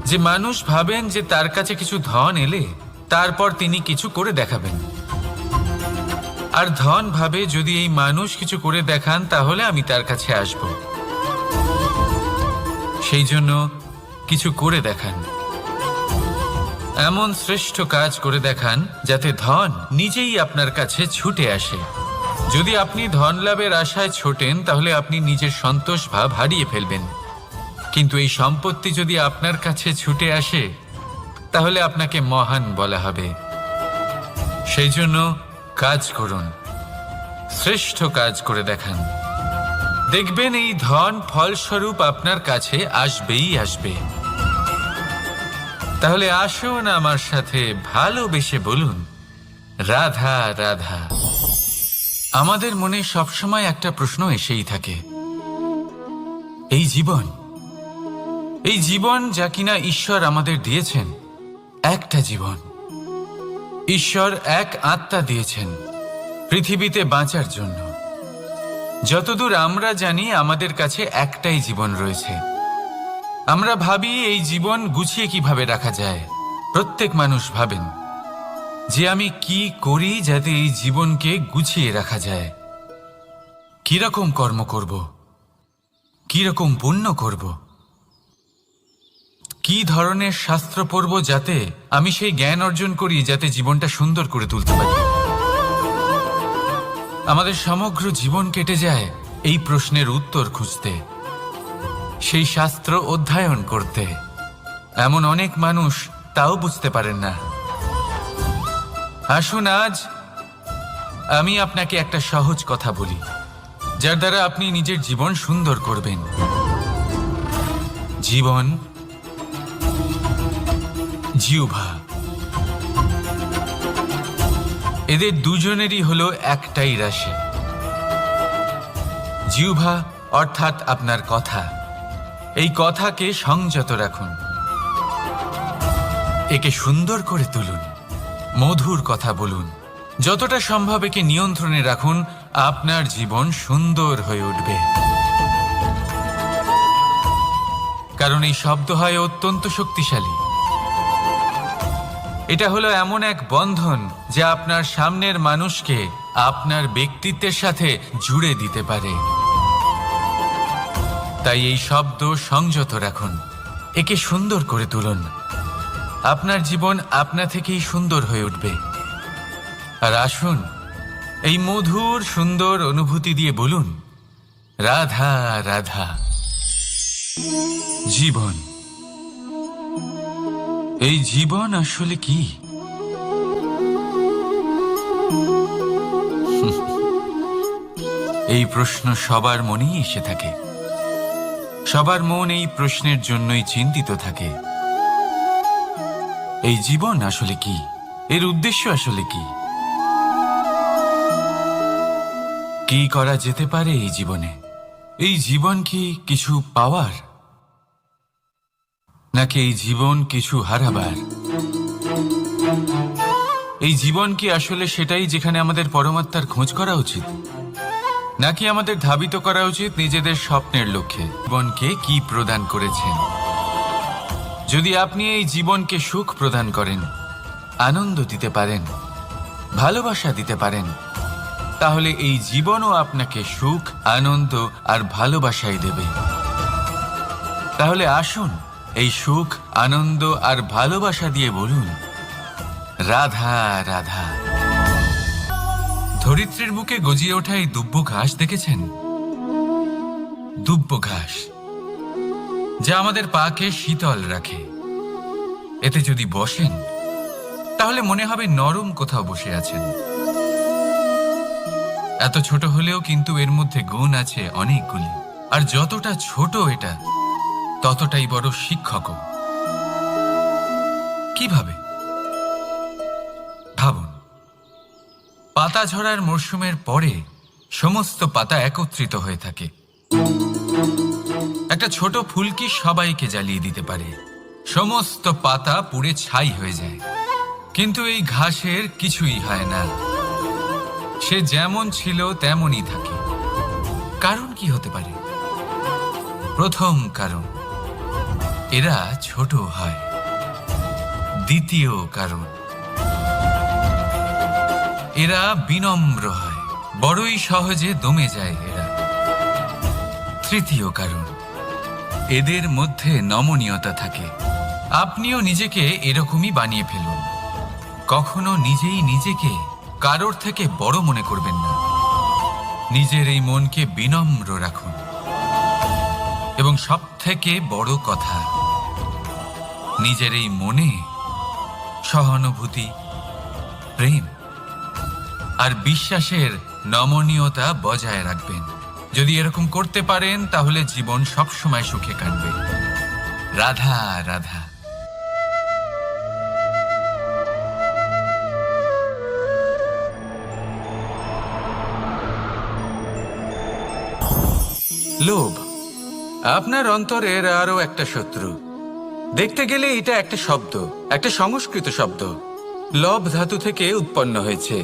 যে মানুষ ভাবেন যে তার কাছে কিছু ধন এলে তারপর তিনি কিছু করে দেখাবেন, আর ধন ভাবে যদি এই মানুষ কিছু করে দেখান তাহলে আমি তার কাছে আসব। সেই জন্য কিছু করে দেখান, এমন শ্রেষ্ঠ কাজ করে দেখান যাতে ধন নিজেই আপনার কাছে ছুটে আসে। যদি আপনি ধন লাভের আশায় ছোটেন তাহলে আপনি নিজের সন্তোষ ভাব হারিয়ে ফেলবেন। কিন্তু এই সম্পত্তি যদি আপনার কাছে ছুটে আসে তাহলে আপনাকে মহান বলা হবে। সেই জন্য কাজ করুন, শ্রেষ্ঠ কাজ করে দেখান, দেখবেন এই ধন ফলস্বরূপ আপনার কাছে আসবেই আসবে। তাহলে আসুন আমার সাথে ভালোবেসে বলুন রাধা রাধা। আমাদের মনে সবসময় একটা প্রশ্ন এসেই থাকে, এই জীবন যা কিনা ঈশ্বর আমাদের দিয়েছেন, একটা জীবন, ঈশ্বর এক আত্মা দিয়েছেন পৃথিবীতে বাঁচার জন্য। যতদূর আমরা জানি আমাদের কাছে একটাই জীবন রয়েছে। আমরা ভাবি এই জীবন গুছিয়ে কিভাবে রাখা যায়। প্রত্যেক মানুষ ভাবেন যে আমি কি করি যাতে এই জীবনকে গুছিয়ে রাখা যায়, কিরকম কর্ম করব, কিরকম পুণ্য করব, কি ধরনের শাস্ত্র পড়ব যাতে আমি সেই জ্ঞান অর্জন করি যাতে জীবনটা সুন্দর করে তুলতে পারি। আমাদের সমগ্র জীবন কেটে যায় এই প্রশ্নের উত্তর খুঁজতে, সেই শাস্ত্র অধ্যয়ন করতে। এমন অনেক মানুষ তাও বুঝতে পারেন না। আসুন আজ আমি আপনাকে একটা সহজ কথা বলি যার দ্বারা আপনি নিজের জীবন সুন্দর করবেন। জীবন, জিহ্বা, এদের দুজনেরই হলো একটাই রাশি। জিহ্বা অর্থাৎ আপনার কথা, এই কথাকে সংযত রাখুন, একে সুন্দর করে তুলুন, মধুর কথা বলুন, যতটা সম্ভব একে নিয়ন্ত্রণে রাখুন। আপনার জীবন সুন্দর হয়ে উঠবে। কারণ এই শব্দ হয় অত্যন্ত শক্তিশালী। এটা হলো এমন এক বন্ধন যা আপনার সামনের মানুষকে আপনার ব্যক্তিত্বের সাথে জুড়ে দিতে পারে। তাই এই শব্দ সংযত রাখুন, একে সুন্দর করে তুলুন। আপনার জীবন আপনা থেকেই সুন্দর হয়ে উঠবে। আর আসুন এই মধুর সুন্দর অনুভূতি দিয়ে বলুন রাধা রাধা। জীবন, এই জীবন আসলে কি? এই প্রশ্ন সবার মনেই এসে থাকে। সবার মন এই প্রশ্নের জন্যই চিন্তিত থাকে। এই জীবন আসলে কি? এর উদ্দেশ্য আসলে কি? কি করা যেতে পারে এই জীবনে? এই জীবন কি কিছু পাওয়ার, নাকি এই জীবন কিছু হারাবার? এই জীবন কি আসলে সেটাই যেখানে আমাদের পরমাত্মার খোঁজ করা উচিত, নাকি আমাদের ধাবিত করা উচিত নিজেদের স্বপ্নের লক্ষ্যে? জীবনকে কি প্রদান করেছেন? যদি আপনি এই জীবনকে সুখ প্রদান করেন, আনন্দ দিতে পারেন, ভালোবাসা দিতে পারেন, তাহলে এই জীবনও আপনাকে সুখ, আনন্দ আর ভালোবাসাই দেবে। তাহলে আসুন এই সুখ, আনন্দ আর ভালোবাসা দিয়ে বলুন, রাধা রাধা। ধরিত্রীর বুকে গজিয়ে ওঠা এই দুব্ব ঘাস দেখেছেন? দুব্ব ঘাস, যা আমাদের পাকে শীতল রাখে। এতে যদি বসেন তাহলে মনে হবে নরম কোথাও বসে আছেন। এত ছোট হলেও কিন্তু এর মধ্যে গুণ আছে অনেকগুলি, আর যতটা ছোট এটা ততটাই বড় শিক্ষকও। কিভাবে? ভাবুন, পাতা ঝরার মরশুমের পরে সমস্ত পাতা একত্রিত হয়ে থাকে। একটা ছোট ফুলকি সবাইকে জ্বালিয়ে দিতে পারে, সমস্ত পাতা পুড়ে ছাই হয়ে যায়। কিন্তু এই ঘাসের কিছুই হয় না, সে যেমন ছিল তেমনই থাকে। কারণ কি হতে পারে? প্রথম কারণ, এরা ছোট হয়। দ্বিতীয় কারণ, এরা বিনম্র হয়, বড়ই সহজে দমে যায় এরা। তৃতীয় কারণ, এদের মধ্যে নমনীয়তা থাকে। আপনিও নিজেকে এরকমই বানিয়ে ফেলুন। কখনো নিজেই নিজেকে কারোর থেকে বড় মনে করবেন না। নিজের এই মনকে বিনম্র রাখুন। এবং সব থেকে বড় কথা, নিজের এই মনে সহানুভূতি, প্রেম আর বিশ্বাসের নমনীয়তা বজায় রাখবেন। যদি এরকম করতে পারেন তাহলে জীবন সবসময় সুখে কাটবে। রাধা রাধা। লোভ আপনার অন্তরের আরো একটা শত্রু। দেখতে গেলে এটা একটা শব্দ, একটা সংস্কৃত শব্দ। লব ধাতু থেকে উৎপন্ন হয়েছে।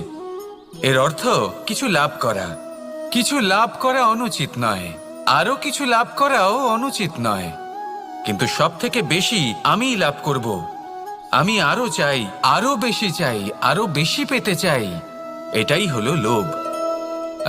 এর অর্থ কিছু লাভ করা। কিছু লাভ করা অনুচিত নয়, আরো কিছু লাভ করাও অনুচিত নয়, কিন্তু সব থেকে বেশি আমিই লাভ করব। আমি আরো চাই, আরো বেশি চাই, আরো বেশি পেতে চাই। এটাই হলো লোভ।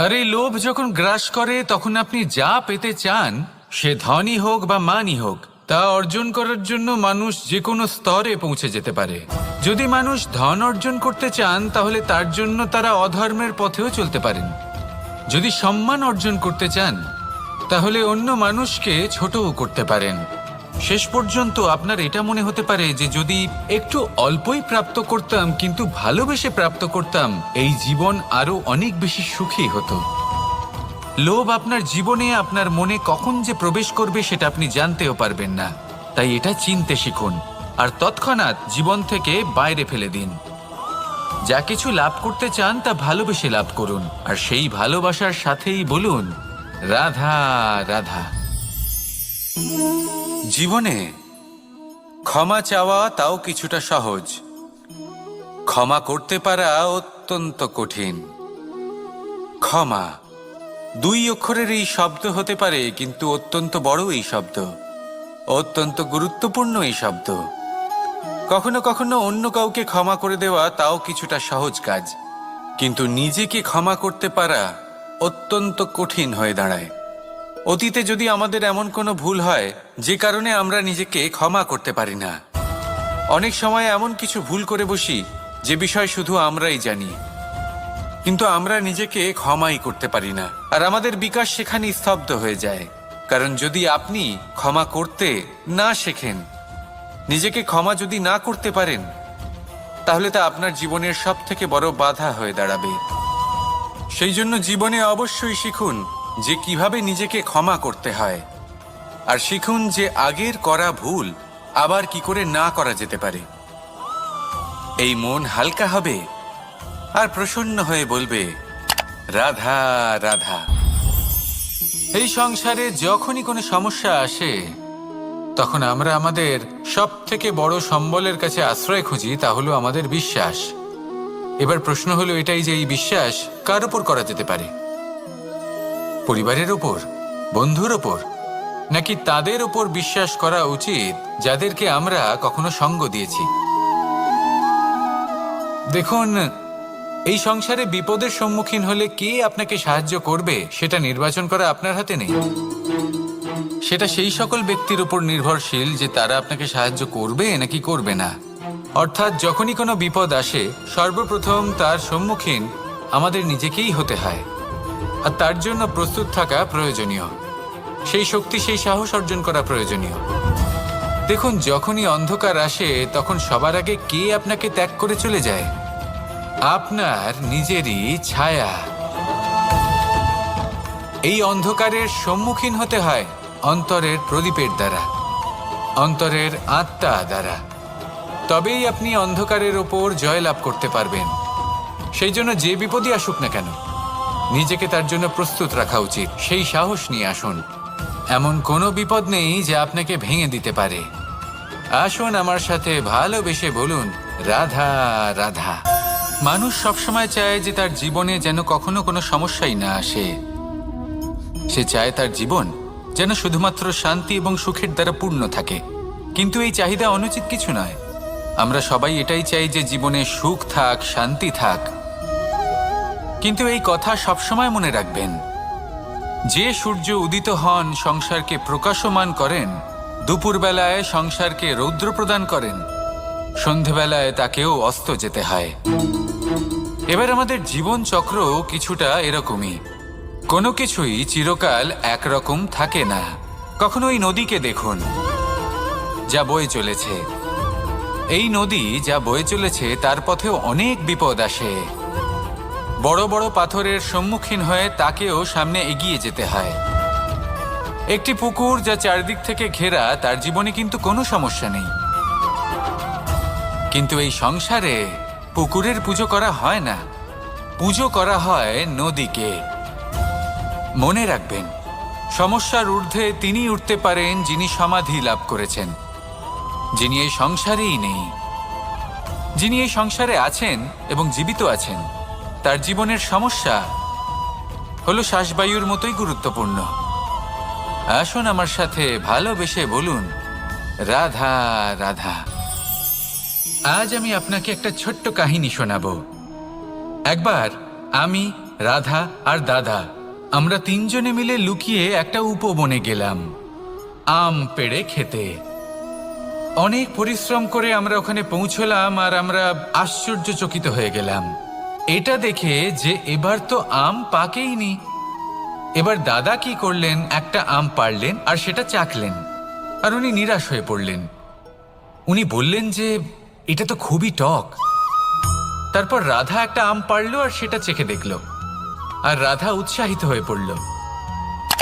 আর এই লোভ যখন গ্রাস করে তখন আপনি যা পেতে চান, সে ধনই হোক বা মানই হোক, তা অর্জন করার জন্য মানুষ যে কোনো স্তরে পৌঁছে যেতে পারে। যদি মানুষ ধন অর্জন করতে চান তাহলে তার জন্য তারা অধর্মের পথেও চলতে পারেন। যদি সম্মান অর্জন করতে চান তাহলে অন্য মানুষকে ছোটও করতে পারেন। শেষ পর্যন্ত আপনার এটা মনে হতে পারে যে যদি একটু অল্পই প্রাপ্ত করতাম, কিন্তু ভালোবেসে প্রাপ্ত করতাম, এই জীবন আরো অনেক বেশি সুখী হতো। লোভ আপনার জীবনে, আপনার মনে কখন যে প্রবেশ করবে সেটা আপনি জানতেও পারবেন না। তাই এটা চিনতে শিখুন আর তৎক্ষণাৎ জীবন থেকে বাইরে ফেলে দিন। যা কিছু লাভ করতে চান তা ভালোবেসে লাভ করুন, আর সেই ভালোবাসার সাথেই বলুন, রাধা রাধা। জীবনে ক্ষমা চাওয়া তাও কিছুটা সহজ, ক্ষমা করতে পারা অত্যন্ত কঠিন। ক্ষমা 2 অক্ষরের এই শব্দ হতে পারে, কিন্তু অত্যন্ত বড় এই শব্দ, অত্যন্ত গুরুত্বপূর্ণ এই শব্দ। কখনো কখনো অন্য কাউকে ক্ষমা করে দেওয়া তাও কিছুটা সহজ কাজ, কিন্তু নিজেকে ক্ষমা করতে পারা অত্যন্ত কঠিন হয়ে দাঁড়ায়। অতীতে যদি আমাদের এমন কোনো ভুল হয় যে কারণে আমরা নিজেকে ক্ষমা করতে পারি না, অনেক সময় এমন কিছু ভুল করে বসি যে বিষয় শুধু আমরাই জানি, কিন্তু আমরা নিজেকে ক্ষমাই করতে পারি না। আর আমাদের বিকাশ সেখানেই স্তব্ধ হয়ে যায়। কারণ যদি আপনি ক্ষমা করতে না শেখেন, নিজেকে ক্ষমা যদি না করতে পারেন, তাহলে তা আপনার জীবনের সব থেকে বড় বাধা হয়ে দাঁড়াবে। সেই জন্য জীবনে অবশ্যই শিখুন যে কিভাবে নিজেকে ক্ষমা করতে হয়, আর শিখুন যে আগের করা ভুল আবার কি করে না করা যেতে পারে। এই মন হালকা হবে আর প্রসন্ন হয়ে বলবে, রাধা রাধা। এই সংসারে যখনই কোনো সমস্যা আসে তখন আমরা আমাদের সব থেকে বড় সম্বলের কাছে আশ্রয় খুঁজি, তা হলো আমাদের বিশ্বাস। এবার প্রশ্ন হলো এটাই যে এই বিশ্বাস কার উপর করা যেতে পারে? পরিবারের উপর, বন্ধুর উপর, নাকি তাদের উপর বিশ্বাস করা উচিত যাদেরকে আমরা কখনো সঙ্গ দিয়েছি? দেখুন, এই সংসারে বিপদের সম্মুখীন হলে কে আপনাকে সাহায্য করবে সেটা নির্বাচন করা আপনার হাতে নেই। সেটা সেই সকল ব্যক্তির উপর নির্ভরশীল যে তারা আপনাকে সাহায্য করবে নাকি করবে না। অর্থাৎ যখনই কোনো বিপদ আসে সর্বপ্রথম তার সম্মুখীন আমাদের নিজেকেই হতে হয়, আর তার জন্য প্রস্তুত থাকা প্রয়োজনীয়। সেই শক্তি, সেই সাহস অর্জন করা প্রয়োজনীয়। দেখুন, যখনই অন্ধকার আসে তখন সবার আগে কে আপনাকে ত্যাগ করে চলে যায়? আপনার নিজেরই ছায়া। এই অন্ধকারের সম্মুখীন হতে হয় অন্তরের প্রদীপের দ্বারা, অন্তরের আত্মা দ্বারা। তবেই আপনি অন্ধকারের ওপর জয়লাভ করতে পারবেন। সেই জন্য যে বিপদই আসুক না কেন নিজেকে তার জন্য প্রস্তুত রাখা উচিত। সেই সাহস নিয়ে আসুন। এমন কোনো বিপদ নেই যা আপনাকে ভেঙে দিতে পারে। আসুন আমার সাথে ভালোবেসে বলুন, রাধা রাধা। মানুষ সবসময় চায় যে তার জীবনে যেন কখনো কোনো সমস্যাই না আসে। সে চায় তার জীবন যেন শুধুমাত্র শান্তি এবং সুখের দ্বারা পূর্ণ থাকে। কিন্তু এই চাহিদা অনুচিত কিছু নয়। আমরা সবাই এটাই চাই যে জীবনে সুখ থাক, শান্তি থাক। কিন্তু এই কথা সবসময় মনে রাখবেন, যে সূর্য উদিত হন সংসারকে প্রকাশমান করেন, দুপুরবেলায় সংসারকে রৌদ্র প্রদান করেন, সন্ধেবেলায় তাকেও অস্ত যেতে হয়। এবার আমাদের জীবন চক্র কিছুটা এরকমই। কোনো কিছুই চিরকাল একরকম থাকে না। কখনো এই নদীকে দেখুন যা বয়ে চলেছে। এই নদী যা বয়ে চলেছে তার পথেও অনেক বিপদ আসে। বড় বড় পাথরের সম্মুখীন হয়ে তাকেও সামনে এগিয়ে যেতে হয়। একটি পুকুর যা চারদিক থেকে ঘেরা, তার জীবনে কিন্তু কোনো সমস্যা নেই। কিন্তু এই সংসারে পুকুরের পুজো করা হয় না, পুজো করা হয় নদীকে। মনে রাখবেন, সমস্যার ঊর্ধ্বে তিনি উঠতে পারেন যিনি সমাধি লাভ করেছেন, যিনি এই সংসারেই নেই। যিনি এই সংসারে আছেন এবং জীবিত আছেন, তার জীবনের সমস্যা হলো শ্বাসবায়ুর মতোই গুরুত্বপূর্ণ। আসুন আমার সাথে ভালোবেসে বলুন, রাধা রাধা। আজ আমি আপনাকে একটা ছোট্ট কাহিনী শোনাবো। একবার আমি, রাধা আর দাদা আমরা তিনজনে মিলে লুকিয়ে একটা উপবনে গেলাম আম পেড়ে খেতে। অনেক পরিশ্রম করে আমরা ওখানে পৌঁছলাম আর আমরা আশ্চর্যচকিত হয়ে গেলাম এটা দেখে যে এবার তো আম পাকেইনি। এবার দাদা কি করলেন, একটা আম পাড়লেন আর সেটা চাখলেন, আর উনি নিরাশ হয়ে পড়লেন। উনি বললেন যে এটা তো খুবই টক। তারপর রাধা একটা আম পাড়লো আর সেটা চেখে দেখলো, আর রাধা উৎসাহিত হয়ে পড়ল।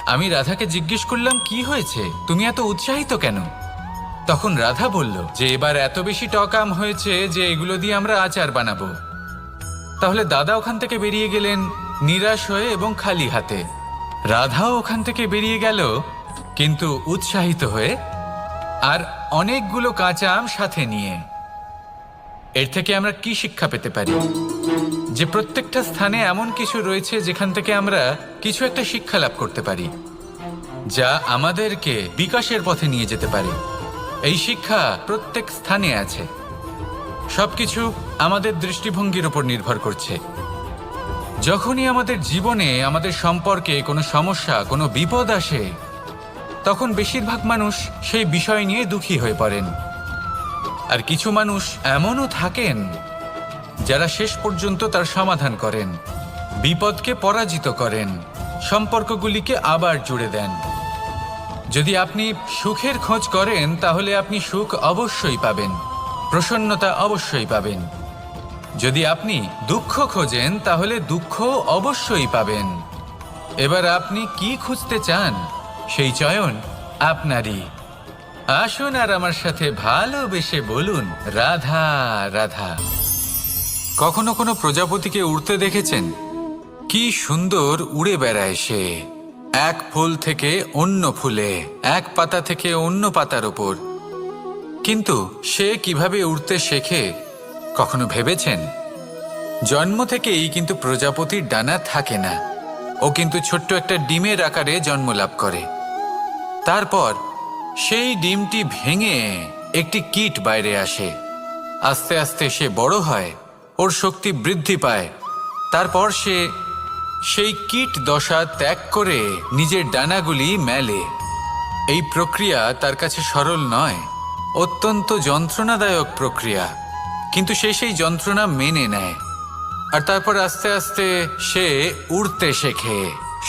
আমি রাধাকে জিজ্ঞেস করলাম, কি হয়েছে, তুমি এত উৎসাহিত কেন? তখন রাধা বলল যে এবার এত বেশি টক আম হয়েছে যে এগুলো দিয়ে আমরা আচার বানাবো। তাহলে দাদা ওখান থেকে বেরিয়ে গেলেন নিরাশ হয়ে এবং খালি হাতে। রাধাও ওখান থেকে বেরিয়ে গেল কিন্তু উৎসাহিত হয়ে, আর অনেকগুলো কাঁচা আম সাথে নিয়ে। এর থেকে আমরা কি শিক্ষা পেতে পারি? যে প্রত্যেকটা স্থানে এমন কিছু রয়েছে যেখান থেকে আমরা কিছু একটা শিক্ষা লাভ করতে পারি, যা আমাদেরকে বিকাশের পথে নিয়ে যেতে পারে। এই শিক্ষা প্রত্যেক স্থানে আছে। সবকিছু আমাদের দৃষ্টিভঙ্গির উপর নির্ভর করছে। যখনই আমাদের জীবনে, আমাদের সম্পর্কে কোনো সমস্যা, কোনো বিপদ আসে, তখন বেশিরভাগ মানুষ সেই বিষয় নিয়ে দুঃখী হয়ে পড়েন। আর কিছু মানুষ এমনও থাকেন যারা শেষ পর্যন্ত তার সমাধান করেন, বিপদকে পরাজিত করেন, সম্পর্কগুলিকে আবার জুড়ে দেন। যদি আপনি সুখের খোঁজ করেন তাহলে আপনি সুখ অবশ্যই পাবেন, প্রসন্নতা অবশ্যই পাবেন। যদি আপনি দুঃখ খোঁজেন তাহলে দুঃখ অবশ্যই পাবেন। এবার আপনি কি খুঁজতে চান সেই চয়ন আপনারই। আসুন আর আমার সাথে ভালোবেসে বলুন, রাধা রাধা। কখনো কোনো প্রজাপতিকে উড়তে দেখেছেন? কি সুন্দর উড়ে বেড়ায় সে, এক ফুল থেকে অন্য ফুলে, এক পাতা থেকে অন্য পাতার উপর। কিন্তু সে কিভাবে উড়তে শেখে কখনো ভেবেছেন? জন্ম থেকেই কিন্তু প্রজাপতির ডানা থাকে না। ও কিন্তু ছোট্ট একটা ডিমের আকারে জন্ম লাভ করে। তারপর সেই ডিমটি ভেঙে একটি কীট বাইরে আসে। আস্তে আস্তে সে বড় হয়, ওর শক্তি বৃদ্ধি পায়, তারপর সে সেই কীট দশা ত্যাগ করে নিজের ডানাগুলি মেলে। এই প্রক্রিয়া তার কাছে সরল নয়, অত্যন্ত যন্ত্রণাদায়ক প্রক্রিয়া, কিন্তু সে সেই যন্ত্রণা মেনে নেয়। আর তারপর আস্তে আস্তে সে উড়তে শেখে।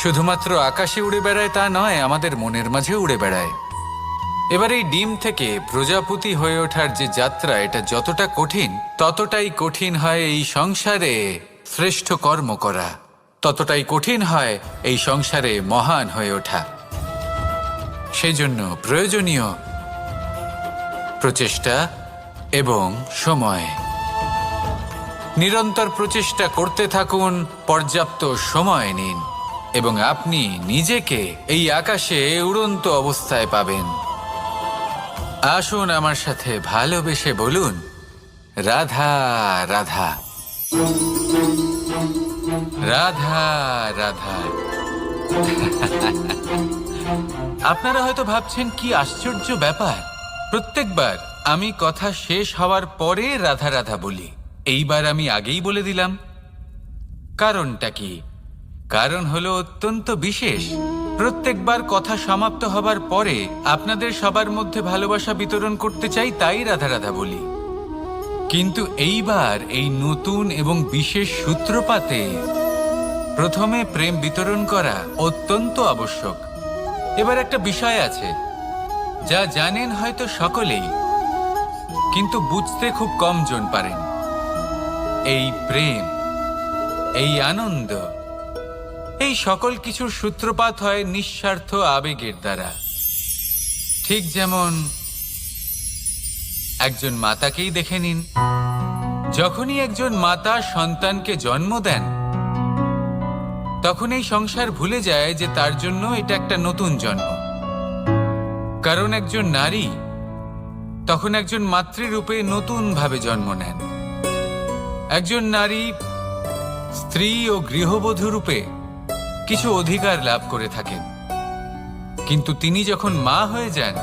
শুধুমাত্র আকাশে উড়ে বেড়ায় তা নয়, আমাদের মনের মাঝে উড়ে বেড়ায়। এবার এই ডিম থেকে প্রজাপতি হয়ে ওঠার যে যাত্রা, এটা যতটা কঠিন, ততটাই কঠিন হয় এই সংসারে শ্রেষ্ঠ কর্ম করা, ততটাই কঠিন হয় এই সংসারে মহান হয়ে ওঠা। সেই জন্য প্রয়োজনীয় প্রচেষ্টা এবং সময়। নিরন্তর প্রচেষ্টা করতে থাকুন, পর্যাপ্ত সময় নিন, এবং আপনি নিজেকে এই আকাশে উড়ন্ত অবস্থায় পাবেন। আসুন আমার সাথে ভালোবেসে বলুন, রাধা রাধা, রাধা রাধা। আপনারা হয়তো ভাবছেন কি আশ্চর্য ব্যাপার, প্রত্যেকবার আমি কথা শেষ হওয়ার পরে রাধা রাধা বলি। এইবার আমি আগেই বলে দিলাম। কারণটা কি? কারণ হলো অত্যন্ত বিশেষ। প্রত্যেকবার কথা সমাপ্ত হবার পরে আপনাদের সবার মধ্যে ভালোবাসা বিতরণ করতে চাই, তাই রাধা রাধা বলি। কিন্তু এইবার এই নতুন এবং বিশেষ সূত্রপাতে প্রথমে প্রেম বিতরণ করা অত্যন্ত আবশ্যক। এবার একটা বিষয় আছে যা জানেন হয়তো সকলেই, কিন্তু বুঝতে খুব কম জন পারেন। এই প্রেম, এই আনন্দ, এই সকল কিছুর সূত্রপাত হয় নিঃস্বার্থ আবেগের দ্বারা। ঠিক যেমন একজন মাতাকেই দেখে নিন। যখনই একজন মাতা সন্তানকে জন্ম দেন, তখন এই সংসার ভুলে যায় যে তার জন্য এটা একটা নতুন জন্ম। কারণ একজন নারী তখন একজন মাতৃরূপে নতুনভাবে জন্ম নেন। একজন নারী স্ত্রী ও গৃহবধূ রূপে কিছু অধিকার লাভ করে থাকেন, কিন্তু তিনি যখন মা হয়ে যান,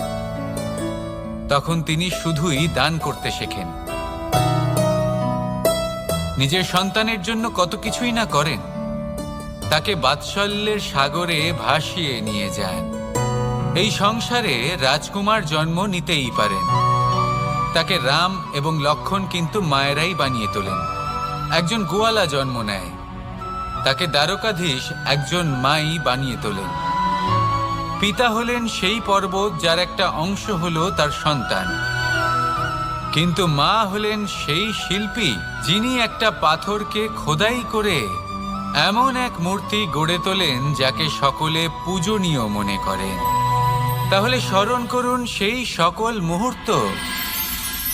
তখন তিনি শুধুই দান করতে শেখেন। নিজের সন্তানের জন্য কত কিছুই না করেন, তাকে বাৎসল্যের সাগরে ভাসিয়ে নিয়ে যান। এই সংসারে রাজকুমার জন্ম নিতেই পারেন, তাকে রাম এবং লক্ষ্মণ কিন্তু মায়েরাই বানিয়ে তোলেন। একজন গোয়ালা জন্ম নেয়, তাকে দ্বারকাধীশ একজন মাই বানিয়ে তোলেন। পিতা হলেন সেই পর্বত যার একটা অংশ হলো তার সন্তান, কিন্তু মা হলেন সেই শিল্পী যিনি একটা পাথরকে খোদাই করে এমন এক মূর্তি গড়ে তোলেন যাকে সকলে পূজনীয় মনে করেন। তাহলে স্মরণ করুন সেই সকল মুহূর্ত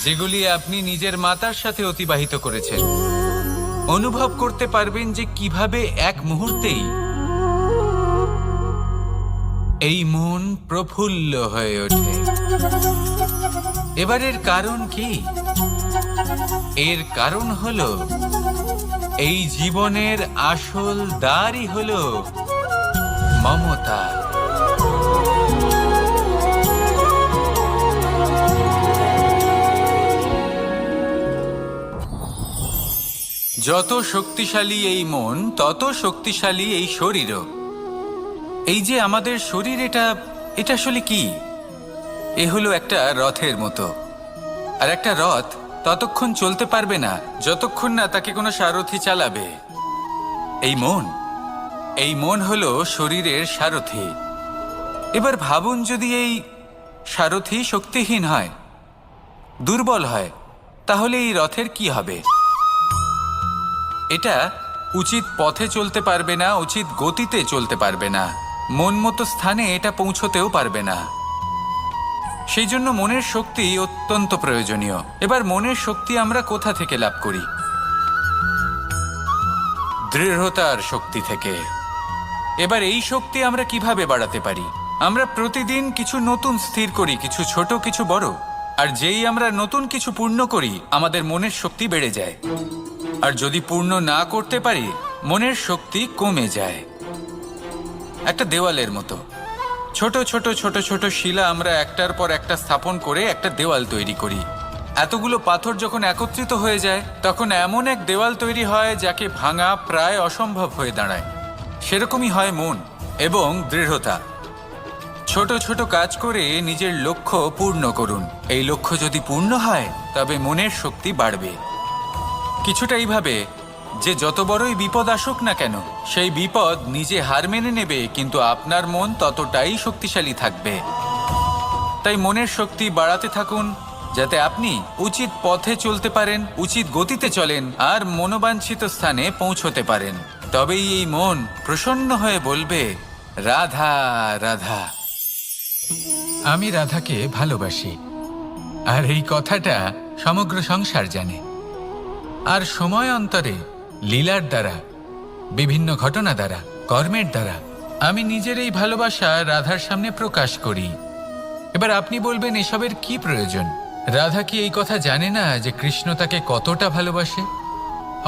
যেগুলি আপনি নিজের মাতার সাথে অতিবাহিত করেছেন। অনুভব করতে পারবেন যে কিভাবে এক মুহূর্তেই এই মন প্রফুল্ল হয়ে ওঠে। এবারের কারণ কি? এর কারণ হলো এই জীবনের আসল দ্বারই হলো মমতা। যত শক্তিশালী এই মন, তত শক্তিশালী এই শরীরও। এই যে আমাদের শরীর, এটা আসলে কি? এ হলো একটা রথের মতো। আর একটা রথ ততক্ষণ চলতে পারবে না যতক্ষণ না তাকে কোনো সারথি চালাবে। এই মন হলো শরীরের সারথি। এবার ভাবুন, যদি এই সারথি শক্তিহীন হয়, দুর্বল হয়, তাহলে এই রথের কি হবে? এটা উচিত পথে চলতে পারবে না, উচিত গতিতে চলতে পারবে না, মন মতো স্থানে এটা পৌঁছতেও পারবে না। সেই জন্য মনের শক্তি অত্যন্ত প্রয়োজনীয়। এবার মনের শক্তি আমরা কোথা থেকে লাভ করি? দৃঢ়তার শক্তি থেকে। এবার এই শক্তি আমরা কিভাবে বাড়াতে পারি? আমরা প্রতিদিন কিছু নতুন স্থির করি, কিছু ছোট কিছু বড়। আর যেই আমরা নতুন কিছু পূর্ণ করি, আমাদের মনের শক্তি বেড়ে যায়। আর যদি পূর্ণ না করতে পারি, মনের শক্তি কমে যায়। একটা দেওয়ালের মতো ছোট ছোট ছোট ছোট শিলা আমরা একটার পর একটা স্থাপন করে একটা দেওয়াল তৈরি করি। এতগুলো পাথর যখন একত্রিত হয়ে যায় তখন এমন এক দেওয়াল তৈরি হয় যাকে ভাঙা প্রায় অসম্ভব হয়ে দাঁড়ায়। সেরকমই হয় মন এবং দৃঢ়তা। ছোট ছোট কাজ করে নিজের লক্ষ্য পূর্ণ করুন। এই লক্ষ্য যদি পূর্ণ হয় তবে মনের শক্তি বাড়বে। কিছুটা এইভাবে যে যত বড়ই বিপদ আসুক না কেন সেই বিপদ নিজে হার মেনে নেবে, কিন্তু আপনার মন ততটাই শক্তিশালী থাকবে। তাই মনের শক্তি বাড়াতে থাকুন যাতে আপনি উচিত পথে চলতে পারেন, উচিত গতিতে চলেন আর মনোবাঞ্ছিত স্থানে পৌঁছতে পারেন। তবেই এই মন প্রসন্ন হয়ে বলবে, রাধা রাধা। আমি রাধাকে ভালোবাসি, আর এই কথাটা সমগ্র সংসার জানে। আর সময় অন্তরে লীলার দ্বারা, বিভিন্ন ঘটনা দ্বারা, কর্মের দ্বারা আমি নিজের এই ভালোবাসা রাধার সামনে প্রকাশ করি। এবার আপনি বলবেন, এসবের কি প্রয়োজন? রাধা কি এই কথা জানে না যে কৃষ্ণ তাকে কতটা ভালোবাসে?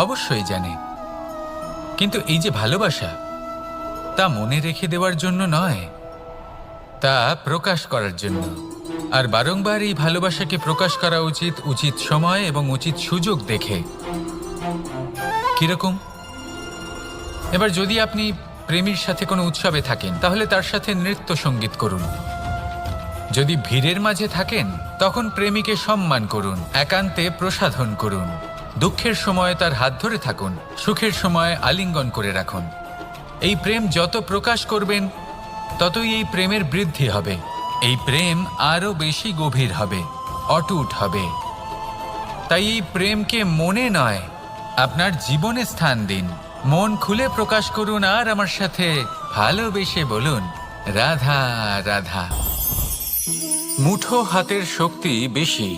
অবশ্যই জানে, কিন্তু এই যে ভালোবাসা, তা মনে রেখে দেওয়ার জন্য নয়, তা প্রকাশ করার জন্য। আর বারংবার এই ভালোবাসাকে প্রকাশ করা উচিত, উচিত সময় এবং উচিত সুযোগ দেখে। কিরকম? এবার যদি আপনি প্রেমীর সাথে কোনো উৎসবে থাকেন তাহলে তার সাথে নৃত্য সঙ্গীত করুন। যদি ভিড়ের মাঝে থাকেন তখন প্রেমীকে সম্মান করুন, একান্তে প্রসাধন করুন। দুঃখের সময় তার হাত ধরে থাকুন, সুখের সময় আলিঙ্গন করে রাখুন। এই প্রেম যত প্রকাশ করবেন ততই এই প্রেমের বৃদ্ধি হবে। এই প্রেম আরো বেশি গভীর হবে, অটুট হবে। তাই এই প্রেমকে মনে নয়, আপনার জীবনে স্থান দিন। মন খুলে প্রকাশ করুন আর আমার সাথে ভালোবেসে বলুন, রাধা রাধা। মুঠো হাতের শক্তি বেশি,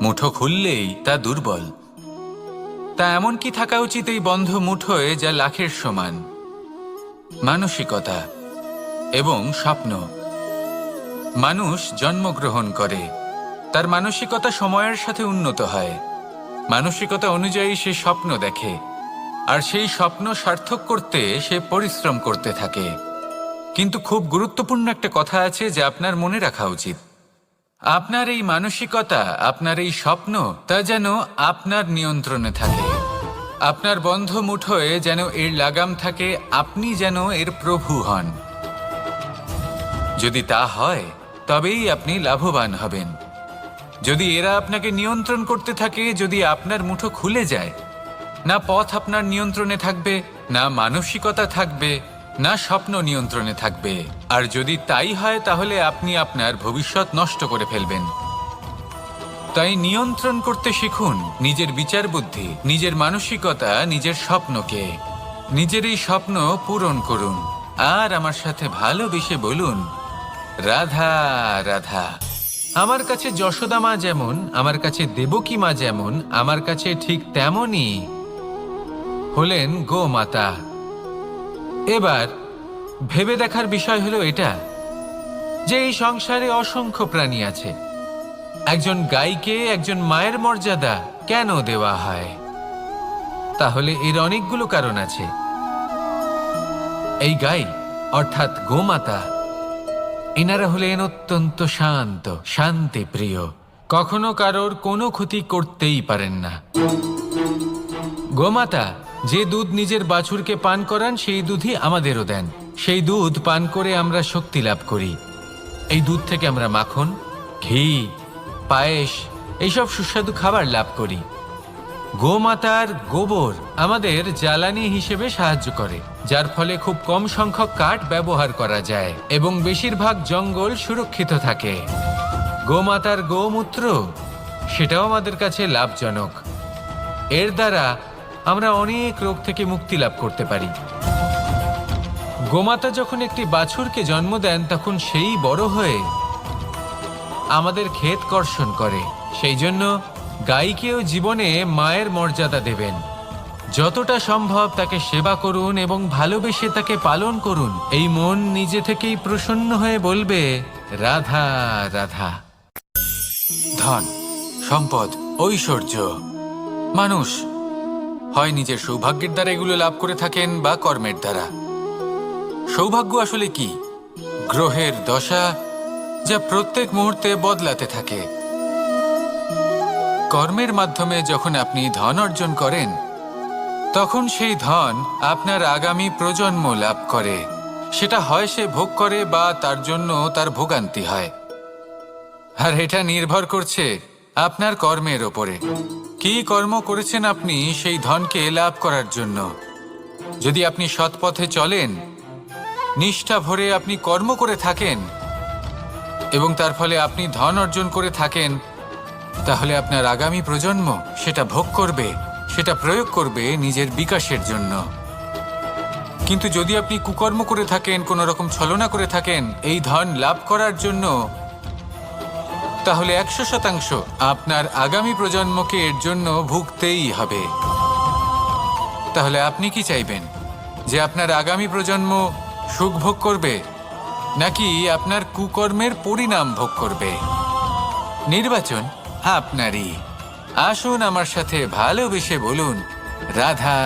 মুঠো খুললেই তা দুর্বল। তা এমন কি থাকা উচিত এই বন্ধ মুঠোয় যা লাখের সমান? মানসিকতা এবং স্বপ্ন। মানুষ জন্মগ্রহণ করে, তার মানসিকতা সময়ের সাথে উন্নত হয়। মানসিকতা অনুযায়ী সে স্বপ্ন দেখে, আর সেই স্বপ্ন সার্থক করতে সে পরিশ্রম করতে থাকে। কিন্তু খুব গুরুত্বপূর্ণ একটা কথা আছে যা আপনার মনে রাখা উচিত। আপনার এই মানসিকতা, আপনার এই স্বপ্ন, তা যেন আপনার নিয়ন্ত্রণে থাকে। আপনার বন্ধ মুঠোয় যেন এর লাগাম থাকে, আপনি যেন এর প্রভু হন। যদি তা হয় তবেই আপনি লাভবান হবেন। যদি এরা আপনাকে নিয়ন্ত্রণ করতে থাকে, যদি আপনার মুঠো খুলে যায়, না পথ আপনার নিয়ন্ত্রণে থাকবে, না মানসিকতা থাকবে, না স্বপ্ন নিয়ন্ত্রণে থাকবে। আর যদি তাই হয় তাহলে আপনি আপনার ভবিষ্যৎ নষ্ট করে ফেলবেন। তাই নিয়ন্ত্রণ করতে শিখুন নিজের বিচার বুদ্ধি, নিজের মানসিকতা, নিজের স্বপ্নকে। নিজের এই স্বপ্ন পূরণ করুন আর আমার সাথে ভালোবেসে বলুন, রাধা রাধা। আমার কাছে যশোদা মা যেমন, আমার কাছে দেবকী মা যেমন, আমার কাছে ঠিক তেমনই হলেন গোমাতা। এবার ভেবে দেখার বিষয় হলো এটা যে এই সংসারে অসংখ্য প্রাণী আছে। একজন গাইকে একজন মায়ের মর্যাদা কেন দেওয়া হয়? তাহলে এর অনেকগুলো কারণ আছে। এই গাই অর্থাৎ গোমাতা, এনারা হলেন অত্যন্ত শান্ত, শান্তিপ্রিয়, কখনো কারোর কোনো ক্ষতি করতেই পারেন না। গোমাতা যে দুধ নিজের বাছুরকে পান করান সেই দুধই আমাদেরও দেন। সেই দুধ পান করে আমরা শক্তি লাভ করি। এই দুধ থেকে আমরা মাখন, ঘি, পায়েস, এইসব সুস্বাদু খাবার লাভ করি। গোমাতার গোবর আমাদের জ্বালানি হিসেবে সাহায্য করে, যার ফলে খুব কম সংখ্যক কাঠ ব্যবহার করা যায় এবং বেশিরভাগ জঙ্গল সুরক্ষিত থাকে। গোমাতার গোমূত্র, সেটাও আমাদের কাছে লাভজনক। এর দ্বারা আমরা অনেক রোগ থেকে মুক্তি লাভ করতে পারি। গোমাতা যখন একটি বাছুরকে জন্ম দেন তখন সেই বড় হয়ে আমাদের ক্ষেত কর্ষণ করে। সেই জন্য গাইকেও জীবনে মায়ের মর্যাদা দেবেন। যতটা সম্ভব তাকে সেবা করুন এবং ভালোবেসে তাকে পালন করুন। এই মন নিজে থেকেই প্রসন্ন হয়ে বলবে, রাধা রাধা। ধন, সম্পদ, ঐশ্বর্য, মানুষ হয় নিজের সৌভাগ্যের দ্বারা এগুলো লাভ করে থাকেন বা কর্মের দ্বারা। সৌভাগ্য আসলে কি? গ্রহের দশা যা প্রত্যেক মুহূর্তে বদলাতে থাকে। কর্মের মাধ্যমে যখন আপনি ধন অর্জন করেন, তখন সেই ধন আপনার আগামী প্রজন্ম লাভ করে। সেটা হয় সে ভোগ করে বা তার জন্য তার ভোগান্তি হয়। আর এটা নির্ভর করছে আপনার কর্মের ওপরে। কি কর্ম করেছেন আপনি সেই ধনকে লাভ করার জন্য। যদি আপনি সৎ পথে চলেন, নিষ্ঠা ভরে আপনি কর্ম করে থাকেন এবং তার ফলে আপনি ধন অর্জন করে থাকেন, তাহলে আপনার আগামী প্রজন্ম সেটা ভোগ করবে, সেটা প্রয়োগ করবে নিজের বিকাশের জন্য। কিন্তু যদি আপনি কুকর্ম করে থাকেন, কোনো রকম ছলনা করে থাকেন এই ধন লাভ করার জন্য, তাহলে 100% আপনার আগামী প্রজন্মকে এর জন্য ভুগতেই হবে। তাহলে আপনি কি চাইবেন, যে আপনার আগামী প্রজন্ম সুখ ভোগ করবে নাকি আপনার কুকর্মের পরিণাম ভোগ করবে? নির্বাচন আপনারই। আসুন আমার সাথে ভালোবেসে বলুন রাধা।